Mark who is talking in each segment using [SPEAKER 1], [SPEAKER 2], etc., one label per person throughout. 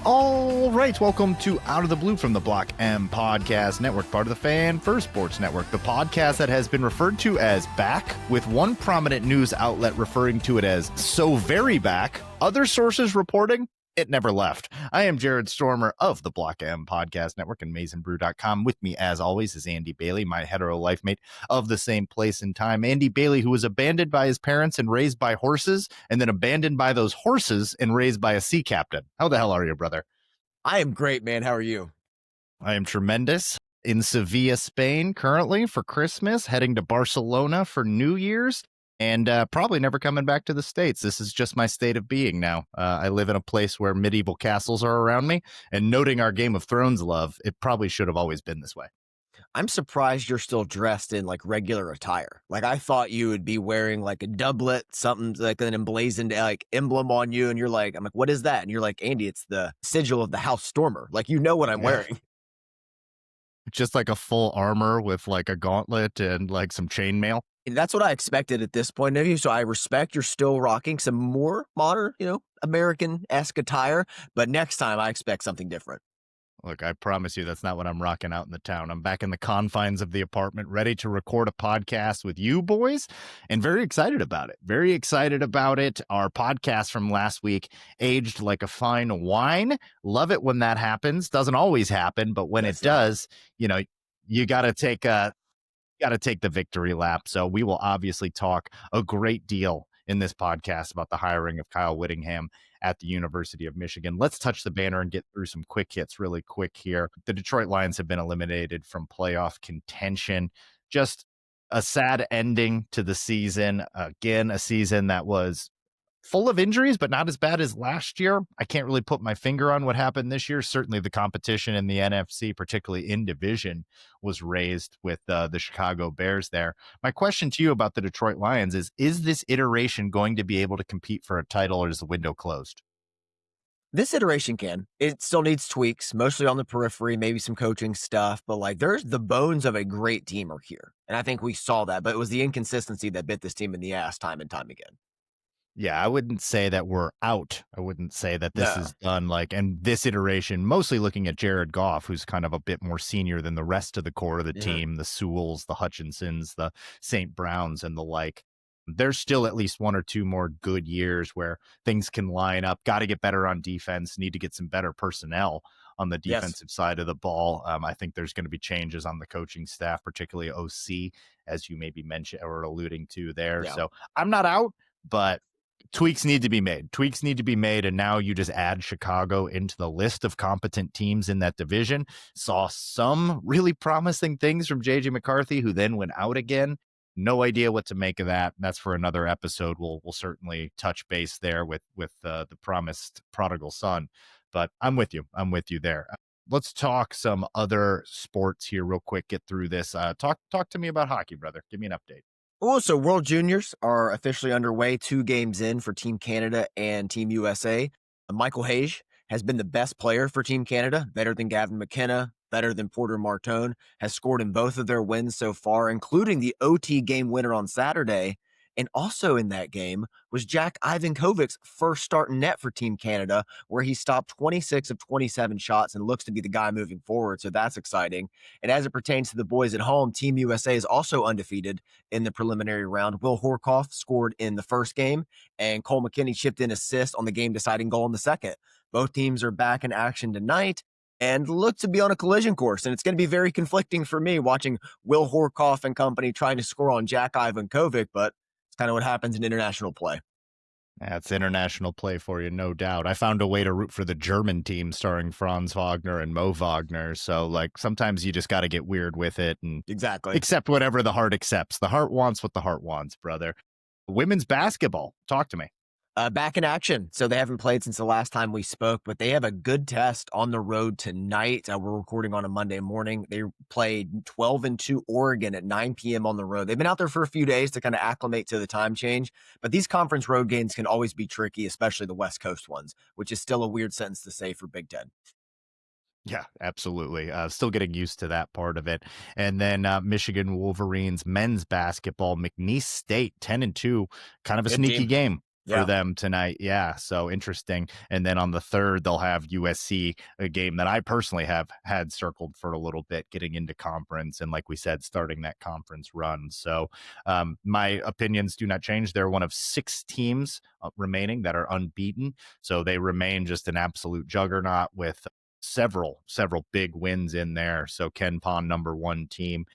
[SPEAKER 1] All right, welcome to Out of the Blue from the Block M Podcast Network, part of the Fan First Sports Network, the podcast that has been referred to as back, with one prominent news outlet referring to it as so very back, other sources reporting it never left. I am Jared Stormer of the Block M Podcast Network and MaizenBrew.com. With me, as always, is Andy Bailey, my hetero life mate of the same place and time. Andy Bailey, who was abandoned by his parents and raised by horses, and then abandoned by those horses and raised by a sea captain. How the hell are you, brother?
[SPEAKER 2] I am great, man. How are you?
[SPEAKER 1] I am tremendous. In Sevilla, Spain, currently for Christmas, heading to Barcelona for New Year's. And probably never coming back to the States. This is just my state of being now. I live in a place where medieval castles are around me. And noting our Game of Thrones love, it probably should have always been this way.
[SPEAKER 2] I'm surprised you're still dressed in like regular attire. Like I thought you would be wearing like a doublet, something like an emblazoned like emblem on you. And you're like, I'm like, what is that? And you're like, Andy, it's the sigil of the House Stormer. Like, you know what I'm wearing.
[SPEAKER 1] Just like a full armor with like a gauntlet and like some chainmail.
[SPEAKER 2] And that's what I expected at this point of you. So I respect you're still rocking some more modern, American-esque attire. But next time I expect something different.
[SPEAKER 1] Look, I promise you that's not what I'm rocking out in the town. I'm back in the confines of the apartment, ready to record a podcast with you boys, and very excited about it. Very excited about it. Our podcast from last week aged like a fine wine. Love it when that happens. Doesn't always happen, but when it does, you got to take the victory lap. So we will obviously talk a great deal in this podcast about the hiring of Kyle Whittingham at the University of Michigan. Let's touch the banner and get through some quick hits really quick here. The Detroit Lions have been eliminated from playoff contention. Just a sad ending to the season. Again, a season that was full of injuries, but not as bad as last year. I can't really put my finger on what happened this year. Certainly the competition in the NFC, particularly in division, was raised with the Chicago Bears there. My question to you about the Detroit Lions is this iteration going to be able to compete for a title, or is the window closed?
[SPEAKER 2] This iteration can. It still needs tweaks, mostly on the periphery, maybe some coaching stuff, but like there's the bones of a great team are here. And I think we saw that, but it was the inconsistency that bit this team in the ass time and time again.
[SPEAKER 1] Yeah, I wouldn't say that we're out. I wouldn't say that this is done. And this iteration, mostly looking at Jared Goff, who's kind of a bit more senior than the rest of the core of the team, the Sewells, the Hutchinsons, the St. Browns, and the like. There's still at least one or two more good years where things can line up. Got to get better on defense. Need to get some better personnel on the defensive side of the ball. I think there's going to be changes on the coaching staff, particularly OC, as you maybe mentioned or alluding to there. Yeah. So I'm not out, but tweaks need to be made. And now you just add Chicago into the list of competent teams in that division. Saw some really promising things from JJ McCarthy, who then went out again. No idea what to make of that. That's for another episode. We'll certainly touch base there with the promised prodigal son. But I'm with you there. Let's talk some other sports here real quick. Get through this. Talk to me about hockey, brother. Give me an update.
[SPEAKER 2] Oh, so World Juniors are officially underway, 2 games in for Team Canada and Team USA. Michael Hayes has been the best player for Team Canada, better than Gavin McKenna, better than Porter Martone, has scored in both of their wins so far, including the OT game winner on Saturday. And also in that game was Jack Ivankovic's first start in net for Team Canada, where he stopped 26 of 27 shots and looks to be the guy moving forward. So that's exciting. And as it pertains to the boys at home, Team USA is also undefeated in the preliminary round. Will Horkoff scored in the first game, and Cole McKinney chipped in assist on the game-deciding goal in the second. Both teams are back in action tonight and look to be on a collision course. And it's going to be very conflicting for me watching Will Horkoff and company trying to score on Jack Ivankovic, but kind of what happens in international play.
[SPEAKER 1] That's international play for you, no doubt. I found a way to root for the German team starring Franz Wagner and Mo Wagner. So, sometimes you just got to get weird with it and accept whatever the heart accepts. The heart wants what the heart wants, brother. Women's basketball. Talk to me.
[SPEAKER 2] Back in action. So they haven't played since the last time we spoke, but they have a good test on the road tonight. We're recording on a Monday morning. They played 12-2 Oregon at 9 p.m. on the road. They've been out there for a few days to kind of acclimate to the time change, but these conference road games can always be tricky, especially the West Coast ones, which is still a weird sentence to say for Big Ten.
[SPEAKER 1] Yeah, absolutely. Still getting used to that part of it. And then Michigan Wolverines men's basketball, McNeese State 10-2, kind of a sneaky game. for
[SPEAKER 2] Yeah.
[SPEAKER 1] them tonight. Yeah, so interesting. And then on the third, they'll have USC, a game that I personally have had circled for a little bit, getting into conference and, like we said, starting that conference run. So my opinions do not change. They're one of 6 teams remaining that are unbeaten, so they remain just an absolute juggernaut with several big wins in there. So Ken Pond, number 1 team,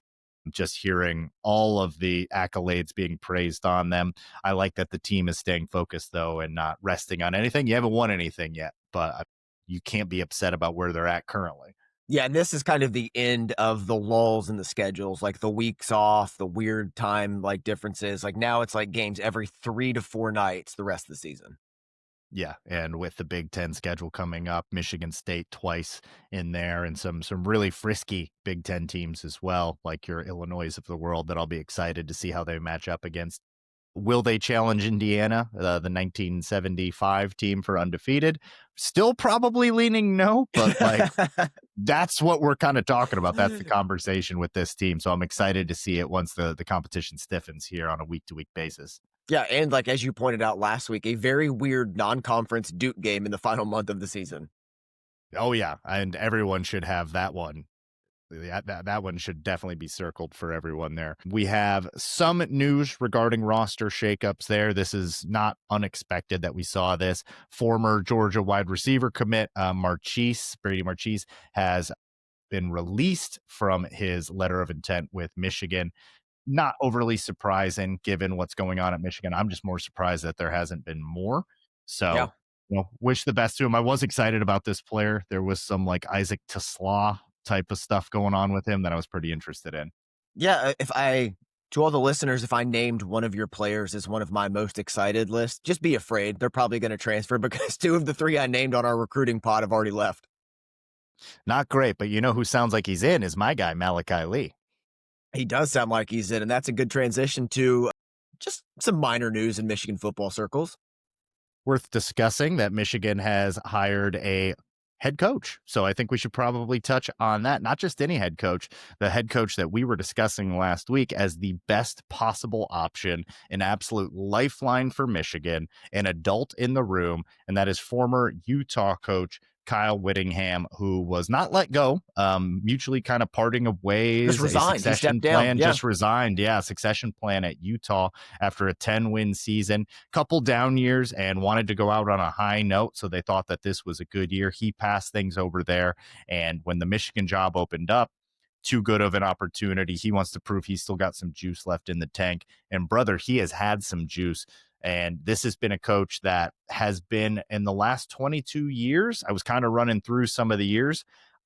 [SPEAKER 1] just hearing all of the accolades being praised on them. I like that the team is staying focused, though, and not resting on anything. You haven't won anything yet, but you can't be upset about where they're at currently.
[SPEAKER 2] Yeah, and this is kind of the end of the lulls in the schedules, like the weeks off, the weird time like differences. Like now it's like games every 3 to 4 nights the rest of the season.
[SPEAKER 1] Yeah, and with the Big Ten schedule coming up, Michigan State twice in there, and some really frisky Big Ten teams as well, like your Illinois of the world, that I'll be excited to see how they match up against. Will they challenge Indiana, the 1975 team, for undefeated? Still probably leaning no, but like that's what we're kind of talking about. That's the conversation with this team. So I'm excited to see it once the competition stiffens here on a week to week basis.
[SPEAKER 2] Yeah, and like as you pointed out last week, a very weird non-conference Duke game in the final month of the season.
[SPEAKER 1] Oh yeah, and everyone should have that one. That one should definitely be circled for everyone there. We have some news regarding roster shakeups there. This is not unexpected that we saw this. Former Georgia wide receiver commit Brady Marchese, has been released from his letter of intent with Michigan. Not overly surprising given what's going on at Michigan. I'm just more surprised that there hasn't been more.
[SPEAKER 2] Yeah.
[SPEAKER 1] So, wish the best to him. I was excited about this player. There was some like Isaac Tesla type of stuff going on with him that I was pretty interested in.
[SPEAKER 2] Yeah, if I to all the listeners, if I named one of your players as one of my most excited lists, just be afraid. They're probably going to transfer because 2 of the 3 I named on our recruiting pod have already left.
[SPEAKER 1] Not great, but you know who sounds like he's in is my guy, Malachi Lee.
[SPEAKER 2] He does sound like he's in, and that's a good transition to just some minor news in Michigan football circles.
[SPEAKER 1] Worth discussing that Michigan has hired a head coach. So I think we should probably touch on that. Not just any head coach, the head coach that we were discussing last week as the best possible option, an absolute lifeline for Michigan, an adult in the room, and that is former Utah coach Kyle Whittingham, who was not let go, mutually kind of parting of
[SPEAKER 2] Just
[SPEAKER 1] ways, a
[SPEAKER 2] resigned. He
[SPEAKER 1] succession
[SPEAKER 2] stepped down.
[SPEAKER 1] plan,
[SPEAKER 2] Yeah.
[SPEAKER 1] just resigned. Yeah, succession plan at Utah after a 10-win season, couple down years, and wanted to go out on a high note. So they thought that this was a good year. He passed things over there. And when the Michigan job opened up, too good of an opportunity. He wants to prove he's still got some juice left in the tank. And brother, he has had some juice. And this has been a coach that has been in the last 22 years. I was kind of running through some of the years.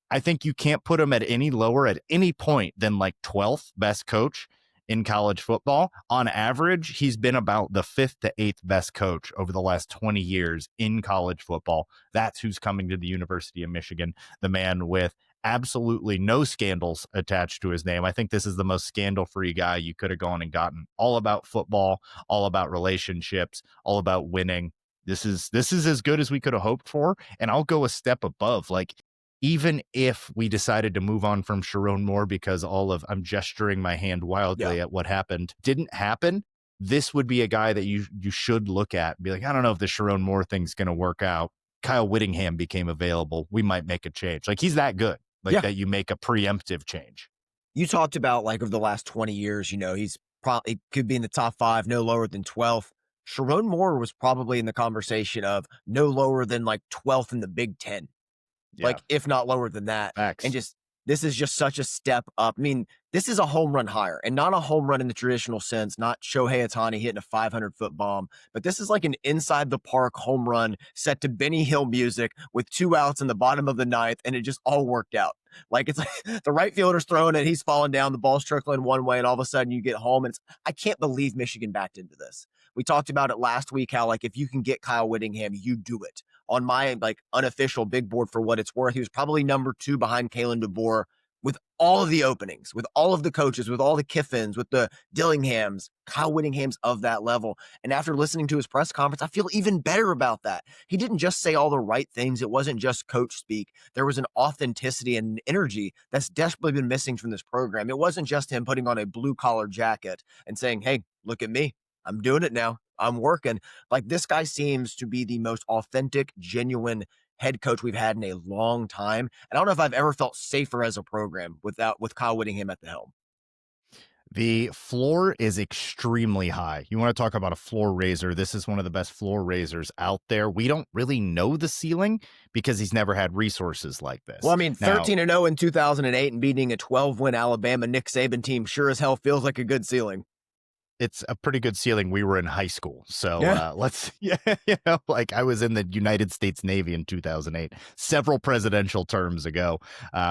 [SPEAKER 1] I think you can't put him at any lower at any point than like 12th best coach in college football. On average, he's been about the 5th to 8th best coach over the last 20 years in college football. That's who's coming to the University of Michigan, the man with absolutely no scandals attached to his name. I think this is the most scandal-free guy you could have gone and gotten. All about football, all about relationships, all about winning. This is as good as we could have hoped for. And I'll go a step above. Like, even if we decided to move on from Sharon Moore because I'm gesturing my hand wildly
[SPEAKER 2] Yeah.
[SPEAKER 1] at what happened, didn't happen, this would be a guy that you should look at and be like, I don't know if the Sharon Moore thing's going to work out. Kyle Whittingham became available. We might make a change. Like, he's that good, like
[SPEAKER 2] Yeah.
[SPEAKER 1] that you make a preemptive change.
[SPEAKER 2] You talked about like over the last 20 years, he's probably could be in the top 5, no lower than 12th. Sharon Moore was probably in the conversation of no lower than like 12th in the Big Ten.
[SPEAKER 1] Yeah,
[SPEAKER 2] Like, if not lower than that. And
[SPEAKER 1] facts.
[SPEAKER 2] just this is just such a step up. I mean, this is a home run hire, and not a home run in the traditional sense, not Shohei Ohtani hitting a 500-foot bomb, but this is like an inside the park home run set to Benny Hill music with 2 outs in the bottom of the ninth, and it just all worked out. Like, it's like the right fielder's throwing it, he's falling down, the ball's trickling one way, and all of a sudden you get home, and I can't believe Michigan backed into this. We talked about it last week, how like if you can get Kyle Whittingham, you do it. On my like unofficial big board, for what it's worth, he was probably number 2 behind Kalen DeBoer with all of the openings, with all of the coaches, with all the Kiffins, with the Dillinghams. Kyle Whittingham's of that level. And after listening to his press conference, I feel even better about that. He didn't just say all the right things. It wasn't just coach speak. There was an authenticity and an energy that's desperately been missing from this program. It wasn't just him putting on a blue collar jacket and saying, hey, look at me. I'm doing it now. I'm working. Like, this guy seems to be the most authentic, genuine head coach we've had in a long time. And I don't know if I've ever felt safer as a program with Kyle Whittingham at the helm.
[SPEAKER 1] The floor is extremely high. You want to talk about a floor raiser. This is one of the best floor raisers out there. We don't really know the ceiling because he's never had resources like
[SPEAKER 2] Well,
[SPEAKER 1] this.
[SPEAKER 2] I mean,
[SPEAKER 1] Now,
[SPEAKER 2] 13-0 in 2008 and beating a 12-win Alabama Nick Saban team sure as hell feels like a good ceiling.
[SPEAKER 1] it's a pretty good ceiling. We were in high school. So
[SPEAKER 2] Yeah.
[SPEAKER 1] let's, yeah, like I was in the United States Navy in 2008, several presidential terms ago.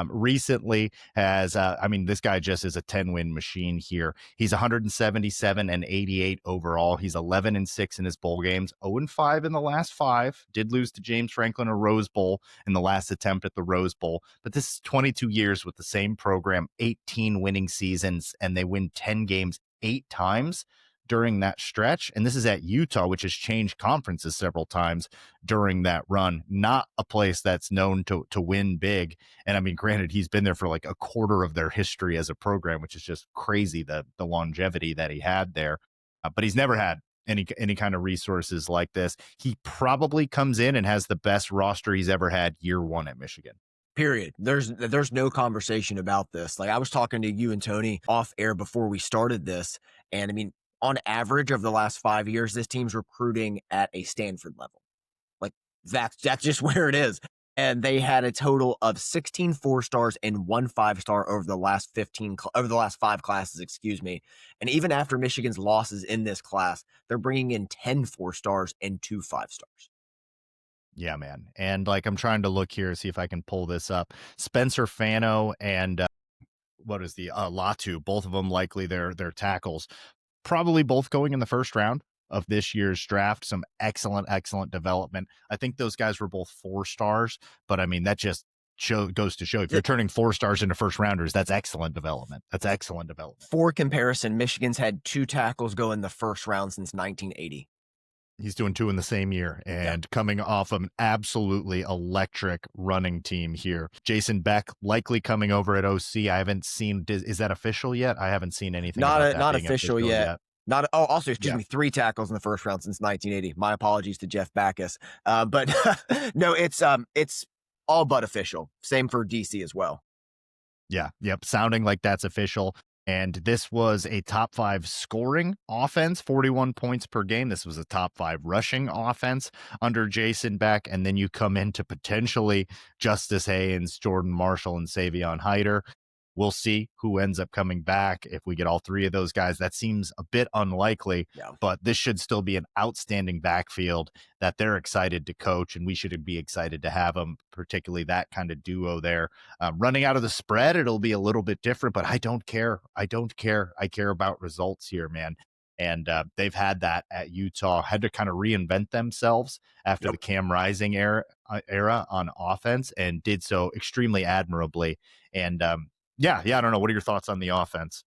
[SPEAKER 1] Recently has, I mean, this guy just is a 10-win machine here. He's 177 and 88 overall. He's 11-6 in his bowl games, 0-5 in the last five. Did lose to James Franklin a Rose Bowl in the last attempt at the Rose Bowl. But this is 22 years with the same program, 18 winning seasons, and they win 10 games 8 times during that stretch. And this is at Utah, which has changed conferences several times during that run. Not a place that's known to win big. And I mean, granted, he's been there for like a quarter of their history as a program, which is just crazy, the longevity that he had there. But he's never had any kind of resources like this. He probably comes in and has the best roster he's ever had year one at Michigan.
[SPEAKER 2] Period. There's no conversation about this. Like, I was talking to you and Tony off air before we started this, and I mean, on average of the last 5 years, this team's recruiting at a Stanford level. Like, that's just where it is. And they had a total of 16 4-stars and 1 5-star over the last 5 classes, excuse me. And even after Michigan's losses in this class, they're bringing in 10 4-stars and 2 5-stars.
[SPEAKER 1] Yeah, man. And like, I'm trying to look here, see if I can pull this up. Spencer Fano and what is the Latu, both of them likely their tackles, probably both going in the first round of this year's draft. Some excellent development. I think those guys were both 4-stars, but I mean, that just goes to show if you're turning 4-stars into first rounders, that's excellent development. That's excellent development.
[SPEAKER 2] For comparison, Michigan's had 2 tackles go in the first round since 1980.
[SPEAKER 1] He's doing 2 in the same year and coming off of an absolutely electric running team here. Jason Beck likely coming over at OC. I haven't seen, is that official yet? I haven't seen anything about that
[SPEAKER 2] Not
[SPEAKER 1] being
[SPEAKER 2] official yet. Also, excuse me, 3 tackles in the first round since 1980. My apologies to Jeff Backus. But no, it's all but official. Same for DC as well.
[SPEAKER 1] Yeah. Yep. Sounding like that's official. And this was a top 5 scoring offense, 41 points per game. This was a top 5 rushing offense under Jason Beck. And then you come into potentially Justice Haynes, Jordan Marshall, and Savion Hyder. We'll see who ends up coming back. If we get all 3 of those guys, that seems a bit unlikely, but this should still be an outstanding backfield that they're excited to coach, and we should be excited to have them, particularly that kind of duo there. Running out of the spread, it'll be a little bit different, but I don't care. I care about results here, man. And they've had that at Utah, had to kind of reinvent themselves after the Cam Rising era on offense, and did so extremely admirably. And yeah, I don't know. What are your thoughts on the offense?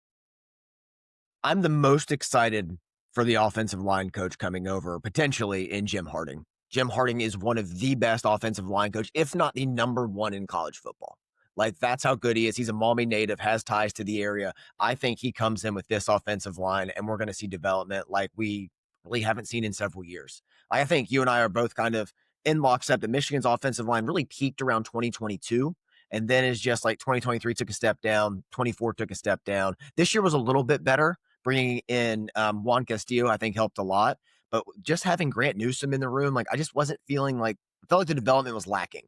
[SPEAKER 2] I'm the most excited for the offensive line coach coming over, potentially in Jim Harding. Jim Harding is one of the best offensive line coach, if not the number one in college football. Like, that's how good he is. He's a Maumee native, has ties to the area. I think he comes in with this offensive line, and we're going to see development like we really haven't seen in several years. I think you and I are both kind of in lockstep that Michigan's offensive line really peaked around 2022. And then it's just like 2023 took a step down, 24 took a step down. This year was a little bit better. Bringing in Juan Castillo, I think, helped a lot. But just having Grant Newsome in the room, like, I just wasn't feeling like, I felt like the development was lacking.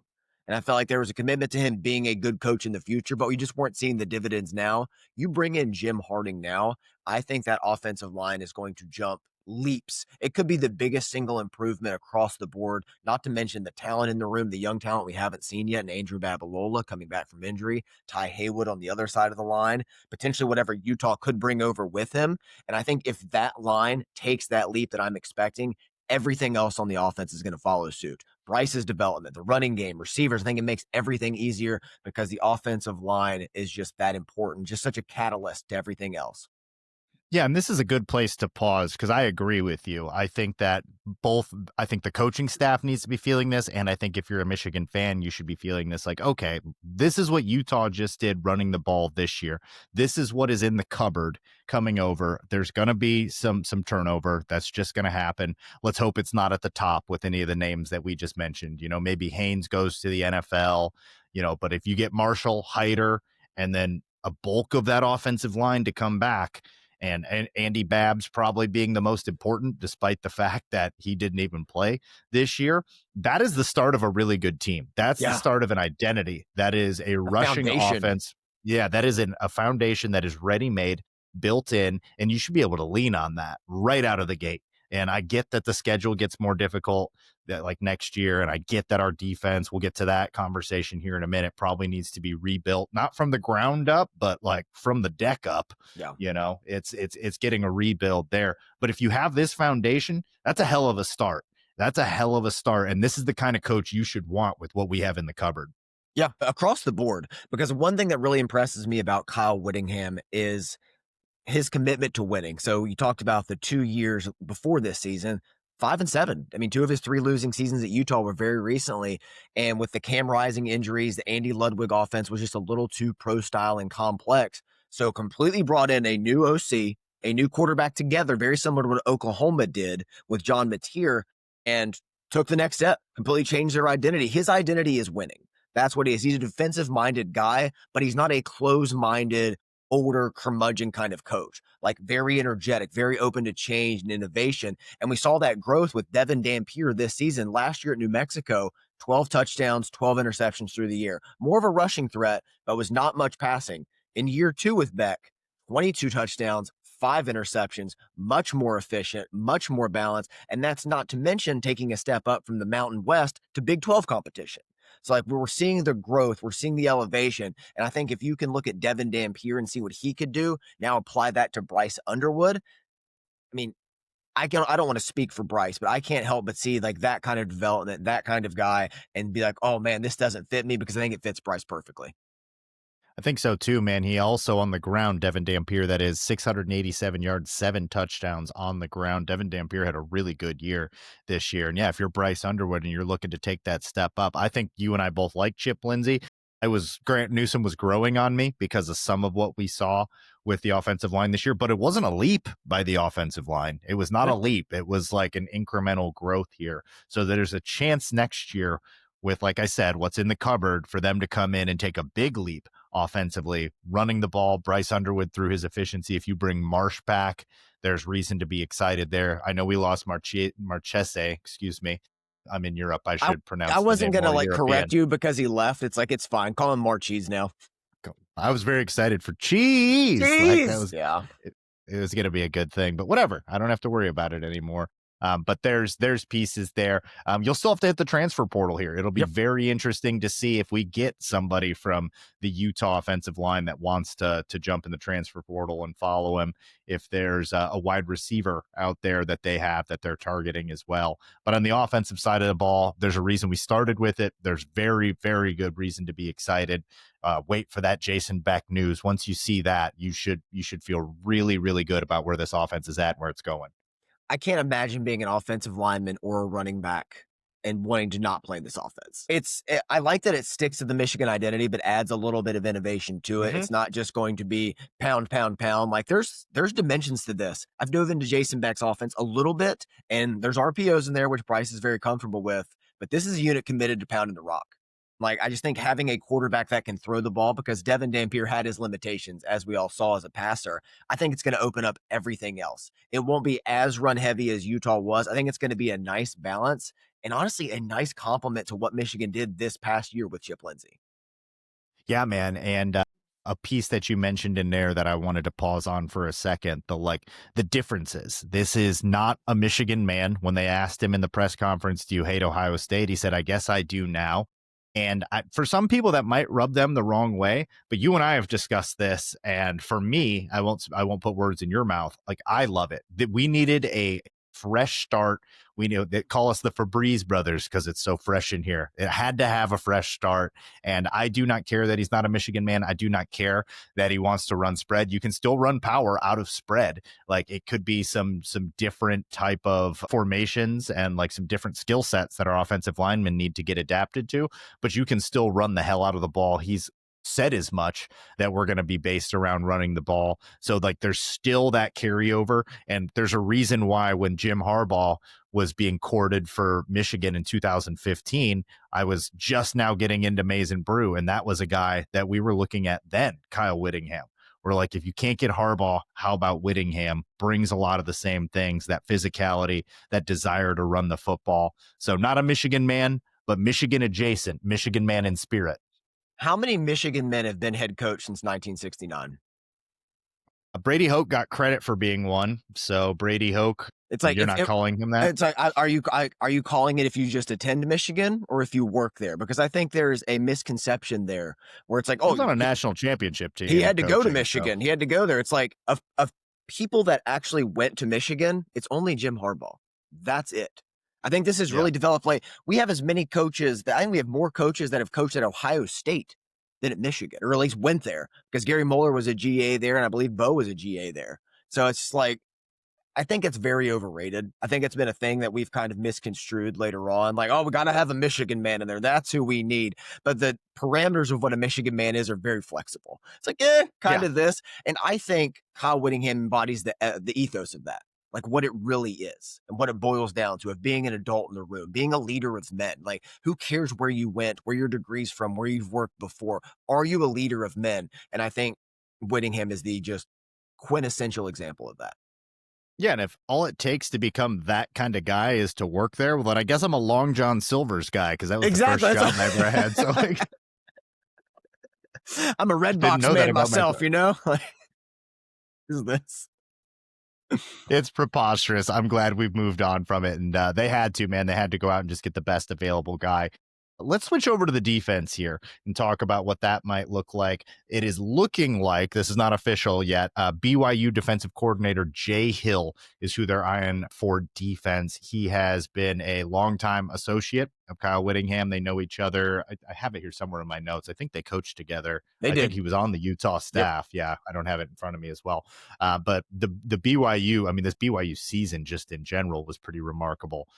[SPEAKER 2] And I felt like there was a commitment to him being a good coach in the future, but we just weren't seeing the dividends now. You bring in Jim Harding now, I think that offensive line is going to jump leaps. It could be the biggest single improvement across the board, not to mention the talent in the room, the young talent we haven't seen yet, and Andrew Babalola coming back from injury, Ty Haywood on the other side of the line, potentially whatever Utah could bring over with him. And I think if that line takes that leap that I'm expecting, everything else on the offense is going to follow suit. Bryce's development, the running game, receivers, I think it makes everything easier because the offensive line is just that important, just such a catalyst to everything else.
[SPEAKER 1] Yeah, and this is a good place to pause because I agree with you. I think that I think the coaching staff needs to be feeling this. And I think if you're a Michigan fan, you should be feeling this like, okay, this is what Utah just did running the ball this year. This is what is in the cupboard coming over. There's going to be some turnover. That's just going to happen. Let's hope it's not at the top with any of the names that we just mentioned. Maybe Haynes goes to the NFL, but if you get Marshall, Hyder, and then a bulk of that offensive line to come back, and Andy Babs probably being the most important, despite the fact that he didn't even play this year. That is the start of a really good team. That's the start of an identity. That is a rushing
[SPEAKER 2] Foundation.
[SPEAKER 1] offense. Yeah, that is a foundation that is ready-made, built in, and you should be able to lean on that right out of the gate. And I get that the schedule gets more difficult that like next year. And I get that our defense, we'll get to that conversation here in a minute, probably needs to be rebuilt, not from the ground up, but like from the deck up.
[SPEAKER 2] Yeah.
[SPEAKER 1] It's getting a rebuild there. But if you have this foundation, that's a hell of a start. That's a hell of a start. And this is the kind of coach you should want with what we have in the cupboard.
[SPEAKER 2] Yeah, across the board. Because one thing that really impresses me about Kyle Whittingham is his commitment to winning. So you talked about the 2 years before this season, 5-7. I mean, 2 of his 3 losing seasons at Utah were very recently. And with the Cam Rising injuries, the Andy Ludwig offense was just a little too pro style and complex. So completely brought in a new OC, a new quarterback together, very similar to what Oklahoma did with John Mateer, and took the next step, completely changed their identity. His identity is winning. That's what he is. He's a defensive minded guy, but he's not a close minded, older curmudgeon kind of coach, like very energetic, very open to change and innovation. And we saw that growth with Devin Dampier this season. Last year at New Mexico, 12 touchdowns, 12 interceptions through the year. More of a rushing threat, but was not much passing. In year 2 with Beck, 22 touchdowns, 5 interceptions, much more efficient, much more balanced. And that's not to mention taking a step up from the Mountain West to Big 12 competition. So like we're seeing the growth, we're seeing the elevation. And I think if you can look at Devin Dampier and see what he could do, now apply that to Bryce Underwood. I mean, I don't want to speak for Bryce, but I can't help but see like that kind of development, that kind of guy, and be like, oh man, this doesn't fit me, because I think it fits Bryce perfectly.
[SPEAKER 1] I think so too, man. He also on the ground, Devin Dampier, that is 687 yards, 7 touchdowns on the ground. Devin Dampier had a really good year this year. And yeah, if you're Bryce Underwood and you're looking to take that step up, I think you and I both like Chip Lindsey. Grant Newsome was growing on me because of some of what we saw with the offensive line this year, but it wasn't a leap by the offensive line. It was not a leap. It was like an incremental growth here. So there's a chance next year with, like I said, what's in the cupboard for them to come in and take a big leap offensively, running the ball. Bryce Underwood through his efficiency. If you bring Marsh back, there's reason to be excited there. I know we lost Marchese, excuse me. I'm in Europe. I should pronounce
[SPEAKER 2] I
[SPEAKER 1] the
[SPEAKER 2] wasn't
[SPEAKER 1] name
[SPEAKER 2] gonna
[SPEAKER 1] more
[SPEAKER 2] like
[SPEAKER 1] European.
[SPEAKER 2] correct you because he left. It's like, it's fine. Call him Marchese now.
[SPEAKER 1] I was very excited for cheese. Like that was,
[SPEAKER 2] yeah.
[SPEAKER 1] it was going to be a good thing, but whatever. I don't have to worry about it anymore. But there's pieces there. You'll still have to hit the transfer portal here. It'll be very interesting to see if we get somebody from the Utah offensive line that wants to jump in the transfer portal and follow him. If there's a wide receiver out there that they have that they're targeting as well. But on the offensive side of the ball, there's a reason we started with it. There's very, very good reason to be excited. Wait for that Jason Beck news. Once you see that, you should feel really, really good about where this offense is at and where it's going.
[SPEAKER 2] I can't imagine being an offensive lineman or a running back and wanting to not play in this offense. I like that it sticks to the Michigan identity, but adds a little bit of innovation to it. Mm-hmm. It's not just going to be pound, pound, pound. Like there's dimensions to this. I've dove into Jason Beck's offense a little bit, and there's RPOs in there, which Bryce is very comfortable with, but this is a unit committed to pounding the rock. Like, I just think having a quarterback that can throw the ball, because Devin Dampier had his limitations, as we all saw as a passer, I think it's going to open up everything else. It won't be as run heavy as Utah was. I think it's going to be a nice balance, and honestly, a nice compliment to what Michigan did this past year with Chip Lindsey.
[SPEAKER 1] Yeah, man. And a piece that you mentioned in there that I wanted to pause on for a second, the differences. This is not a Michigan man. When they asked him in the press conference, do you hate Ohio State? He said, I guess I do now. And for some people that might rub them the wrong way, but you and I have discussed this. And for me, I won't put words in your mouth. Like, I love it. That we needed a fresh start. We know they call us the Febreze brothers because it's so fresh in here. It had to have a fresh start. And I do not care that he's not a Michigan man. I do not care that he wants to run spread. You can still run power out of spread. Like it could be some different type of formations and like some different skill sets that our offensive linemen need to get adapted to, but you can still run the hell out of the ball. He's said as much that we're going to be based around running the ball. So like there's still that carryover. And there's a reason why when Jim Harbaugh was being courted for Michigan in 2015, I was just now getting into Maize and Brew. And that was a guy that we were looking at then, Kyle Whittingham. We're like, if you can't get Harbaugh, how about Whittingham? Brings a lot of the same things, that physicality, that desire to run the football. So not a Michigan man, but Michigan adjacent, Michigan man in spirit.
[SPEAKER 2] How many Michigan men have been head coach since 1969?
[SPEAKER 1] Brady Hoke got credit for being one. So Brady Hoke,
[SPEAKER 2] It's like
[SPEAKER 1] you're not calling him that?
[SPEAKER 2] It's like, are you calling it if you just attend Michigan or if you work there? Because I think there's a misconception there where it's like,
[SPEAKER 1] He was
[SPEAKER 2] oh,
[SPEAKER 1] on a national championship team.
[SPEAKER 2] he had to go to
[SPEAKER 1] coaching,
[SPEAKER 2] Michigan.
[SPEAKER 1] so.
[SPEAKER 2] He had to go there. It's like of people that actually went to Michigan, it's only Jim Harbaugh. That's it. I think this has really developed. Like we have as many coaches I think we have more coaches that have coached at Ohio State than at Michigan, or at least went there because Gary Mueller was a GA there, and I believe Bo was a GA there. So it's like I think it's very overrated. I think it's been a thing that we've kind of misconstrued later on. Like, oh, we got to have a Michigan man in there. That's who we need. But the parameters of what a Michigan man is are very flexible. It's like, kind of this. And I think Kyle Whittingham embodies the ethos of that, like what it really is and what it boils down to of being an adult in the room, being a leader of men. Like, who cares where you went, where your degree's from, where you've worked before? Are you a leader of men? And I think Whittingham is the just quintessential example of that.
[SPEAKER 1] Yeah, and if all it takes to become that kind of guy is to work there, well, then I guess I'm a Long John Silver's guy because that was
[SPEAKER 2] Exactly.
[SPEAKER 1] the first job I ever had. So like,
[SPEAKER 2] I'm a Red
[SPEAKER 1] didn't
[SPEAKER 2] Box
[SPEAKER 1] know that
[SPEAKER 2] man
[SPEAKER 1] about
[SPEAKER 2] myself, you know? Like, is this?
[SPEAKER 1] it's preposterous. I'm glad we've moved on from it. And they had to, man. They had to go out and just get the best available guy. Let's switch over to the defense here and talk about what that might look like. It is looking like, this is not official yet, BYU defensive coordinator Jay Hill is who they're eyeing for defense. He has been a longtime associate of Kyle Whittingham. They know each other. I have it here somewhere in my notes. I think they coached together.
[SPEAKER 2] They
[SPEAKER 1] I
[SPEAKER 2] did.
[SPEAKER 1] think he was on the Utah staff. Yep. Yeah, I don't have it in front of me as well. But the BYU, I mean, this BYU season just in general was pretty remarkable.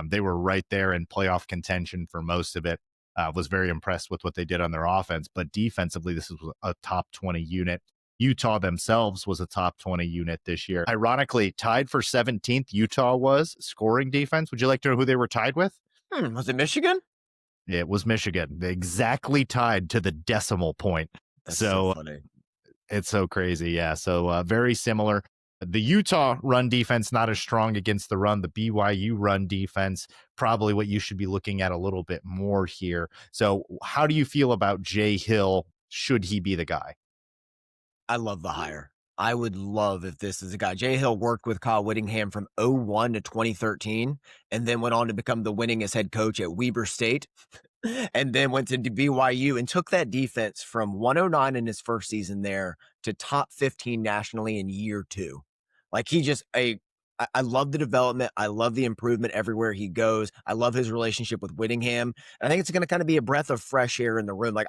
[SPEAKER 1] They were right there in playoff contention for most of it. Was very impressed with what they did on their offense, but defensively, this was a top 20 unit. Utah themselves was a top 20 unit this year. Ironically, tied for 17th, Utah was scoring defense. Would you like to know who they were tied with?
[SPEAKER 2] Was it Michigan?
[SPEAKER 1] It was Michigan. They exactly tied to the decimal point.
[SPEAKER 2] That's so funny.
[SPEAKER 1] It's so crazy. Yeah. So very similar. The Utah run defense, not as strong against the run. The BYU run defense, probably what you should be looking at a little bit more here. So how do you feel about Jay Hill? Should he be the guy?
[SPEAKER 2] I love the hire. I would love if this is a guy. Jay Hill worked with Kyle Whittingham from 01 to 2013 and then went on to become the winningest head coach at Weber State and then went to BYU and took that defense from 109 in his first season there to top 15 nationally in year 2. Like I love the development. I love the improvement everywhere he goes. I love his relationship with Whittingham. And I think it's going to kind of be a breath of fresh air in the room. Like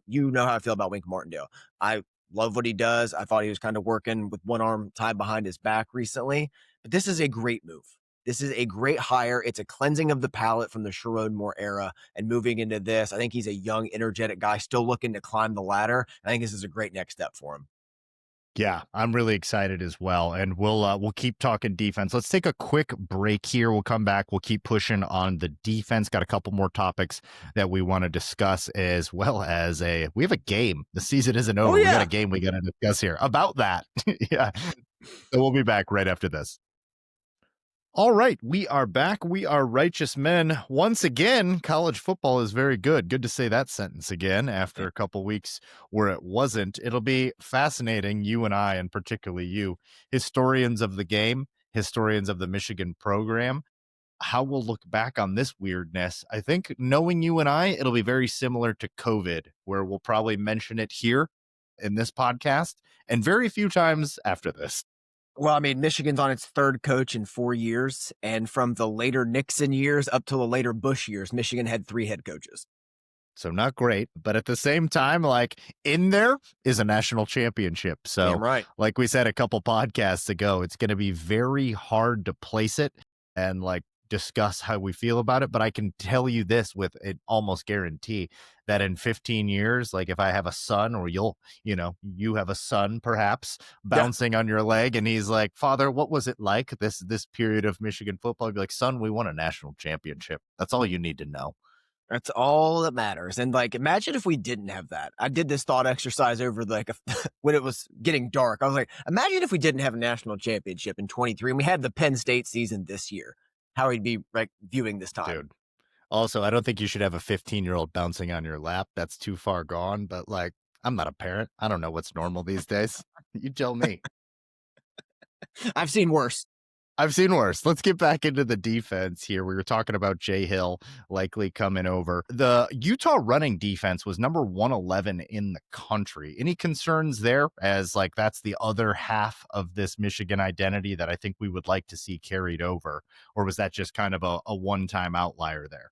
[SPEAKER 2] you know how I feel about Wink Martindale. I love what he does. I thought he was kind of working with one arm tied behind his back recently, but this is a great move. This is a great hire. It's a cleansing of the palate from the Sherrod Moore era and moving into this. I think he's a young, energetic guy still looking to climb the ladder. I think this is a great next step for him.
[SPEAKER 1] Yeah, I'm really excited as well. And we'll keep talking defense. Let's take a quick break here. We'll come back. We'll keep pushing on the defense. Got a couple more topics that we want to discuss, as well as we have a game. The season isn't over.
[SPEAKER 2] Oh, yeah.
[SPEAKER 1] We got a game we got to discuss here about that. Yeah. So we'll be back right after this. All right, we are back. We are righteous men. Once again, college football is very good. Good to say that sentence again after a couple weeks where it wasn't. It'll be fascinating, you and I, and particularly you, historians of the game, historians of the Michigan program, how we'll look back on this weirdness. I think knowing you and I, it'll be very similar to COVID, where we'll probably mention it here in this podcast and very few times after this.
[SPEAKER 2] Well, I mean, Michigan's on its third coach in 4 years, and from the later Nixon years up to the later Bush years, Michigan had 3 head coaches.
[SPEAKER 1] So not great, but at the same time, like in there is a national championship. So,
[SPEAKER 2] Damn right.
[SPEAKER 1] like we said a couple podcasts ago, it's going to be very hard to place it and like discuss how we feel about it. But I can tell you this with it almost guarantee that in 15 years, like if I have a son or you have a son perhaps
[SPEAKER 2] Yeah,
[SPEAKER 1] bouncing on your leg and he's like, Father, what was it like this period of Michigan football? I'd be like, son, we won a national championship. That's all you need to know.
[SPEAKER 2] that's all that matters, and, like, imagine if we didn't have that. I did this thought exercise over, like, when it was getting dark. I was like, "Imagine if we didn't have a national championship in '23 and we had the Penn State season this year, how we'd be, like, viewing this time."
[SPEAKER 1] Dude. Also, I don't think you should have a 15-year-old bouncing on your lap. That's too far gone, but, like, I'm not a parent. I don't know what's normal these days. You tell me.
[SPEAKER 2] I've seen worse.
[SPEAKER 1] I've seen worse. Let's get back into the defense here. We were talking about Jay Hill likely coming over. The Utah running defense was number 111 in the country. Any concerns there as like that's the other half of this Michigan identity that I think we would like to see carried over? Or was that just kind of a one-time outlier there?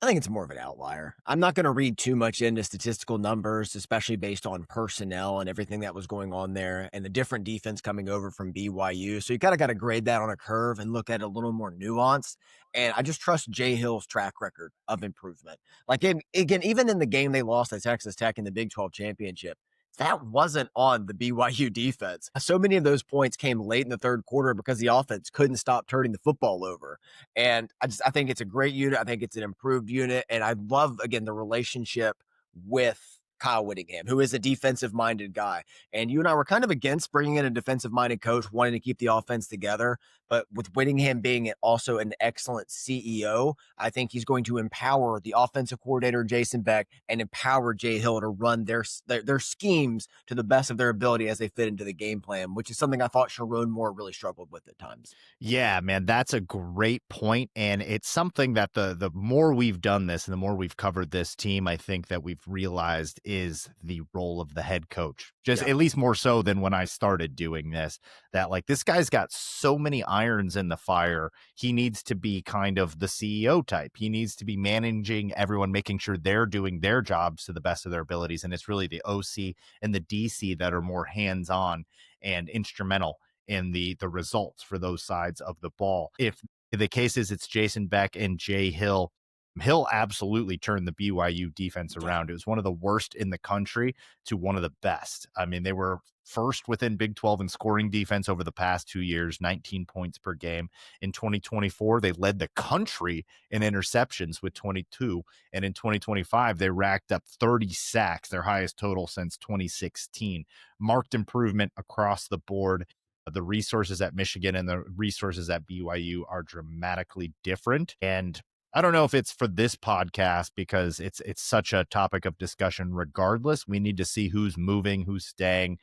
[SPEAKER 2] I think it's more of an outlier. I'm not going to read too much into statistical numbers, especially based on personnel and everything that was going on there and the different defense coming over from BYU. So you kind of got to grade that on a curve and look at it a little more nuanced. And I just trust Jay Hill's track record of improvement. Like, again, even in the game they lost at Texas Tech in the Big 12 championship, that wasn't on the BYU defense. So many of those points came late in the third quarter because the offense couldn't stop turning the football over. And I think it's a great unit. I think it's an improved unit. And I love, again, the relationship with Kyle Whittingham, who is a defensive minded guy. And you and I were kind of against bringing in a defensive minded coach, wanting to keep the offense together. But with Whittingham being also an excellent CEO, I think he's going to empower the offensive coordinator, Jason Beck, and empower Jay Hill to run their schemes to the best of their ability as they fit into the game plan, which is something I thought Sharon Moore really struggled with at times.
[SPEAKER 1] Yeah, man, that's a great point, and it's something that the more we've done this and the more we've covered this team, I think that we've realized is the role of the head coach. Just
[SPEAKER 2] Yeah.
[SPEAKER 1] at least more so than when I started doing this, that like this guy's got so many irons in the fire. He needs to be kind of the CEO type. He needs to be managing everyone, making sure they're doing their jobs to the best of their abilities. And it's really the OC and the DC that are more hands-on and instrumental in the results for those sides of the ball. If the case is it's Jason Beck and Jay Hill, Hill absolutely turned the BYU defense
[SPEAKER 2] Yeah.
[SPEAKER 1] around. It was one of the worst in the country to one of the best. I mean, they were first within Big 12 in scoring defense over the past 2 years, 19 points per game. In 2024, they led the country in interceptions with 22. And in 2025, they racked up 30 sacks, their highest total since 2016. Marked improvement across the board. The resources at Michigan and the resources at BYU are dramatically different. And I don't know if it's for this podcast because it's such a topic of discussion regardless. We need to see who's moving, who's staying.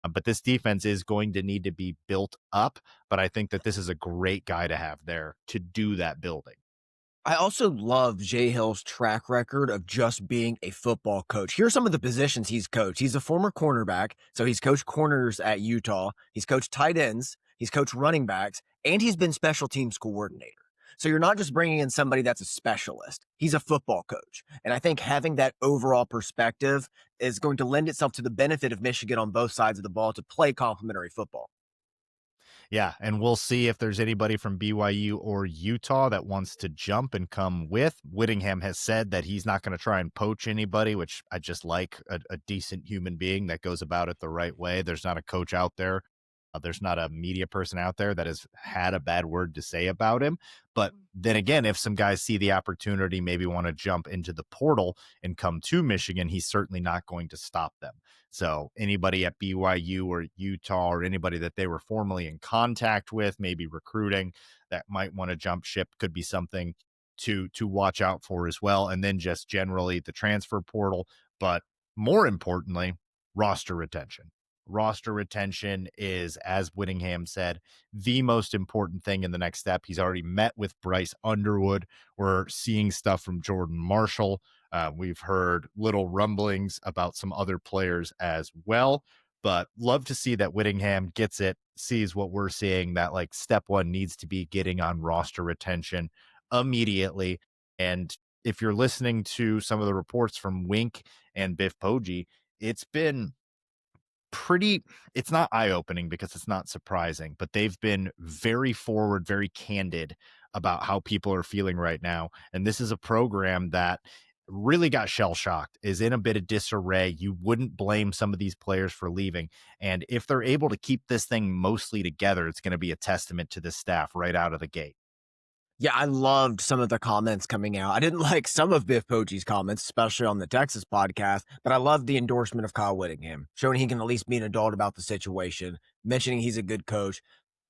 [SPEAKER 1] But this defense is going to need to be built up. But I think that this is a great guy to have there to do that building.
[SPEAKER 2] I also love Jay Hill's track record of just being a football coach. Here's some of the positions he's coached. He's a former cornerback, so he's coached corners at Utah. He's coached tight ends. He's coached running backs, and he's been special teams coordinator. So you're not just bringing in somebody that's a specialist. He's a football coach. And I think having that overall perspective is going to lend itself to the benefit of Michigan on both sides of the ball to play complementary football.
[SPEAKER 1] Yeah, and we'll see if there's anybody from BYU or Utah that wants to jump and come with. Whittingham has said that he's not going to try and poach anybody, which I just like a decent human being that goes about it the right way. There's not a coach out there. There's not a media person out there that has had a bad word to say about him. But then again, if some guys see the opportunity, maybe want to jump into the portal and come to Michigan, he's certainly not going to stop them. So anybody at BYU or Utah or anybody that they were formerly in contact with, maybe recruiting that might want to jump ship could be something to watch out for as well. And then just generally the transfer portal, but more importantly, roster retention. Roster retention is, as Whittingham said, the most important thing in the next step. He's already met with Bryce Underwood. We're seeing stuff from Jordan Marshall. We've heard little rumblings about some other players as well. but love to see that Whittingham gets it, sees what we're seeing, that like step one needs to be getting on roster retention immediately. And if you're listening to some of the reports from Wink and Biff Poggi, it's been pretty, it's not eye-opening because it's not surprising, but they've been very forward, very candid about how people are feeling right now. And this is a program that really got shell-shocked, is in a bit of disarray. You wouldn't blame some of these players for leaving. And if they're able to keep this thing mostly together, it's going to be a testament to this staff right out of the gate.
[SPEAKER 2] Yeah, I loved some of the comments coming out. I didn't like some of Biff Poggi's comments, especially on the Texas podcast, but I loved the endorsement of Kyle Whittingham, showing he can at least be an adult about the situation, mentioning he's a good coach.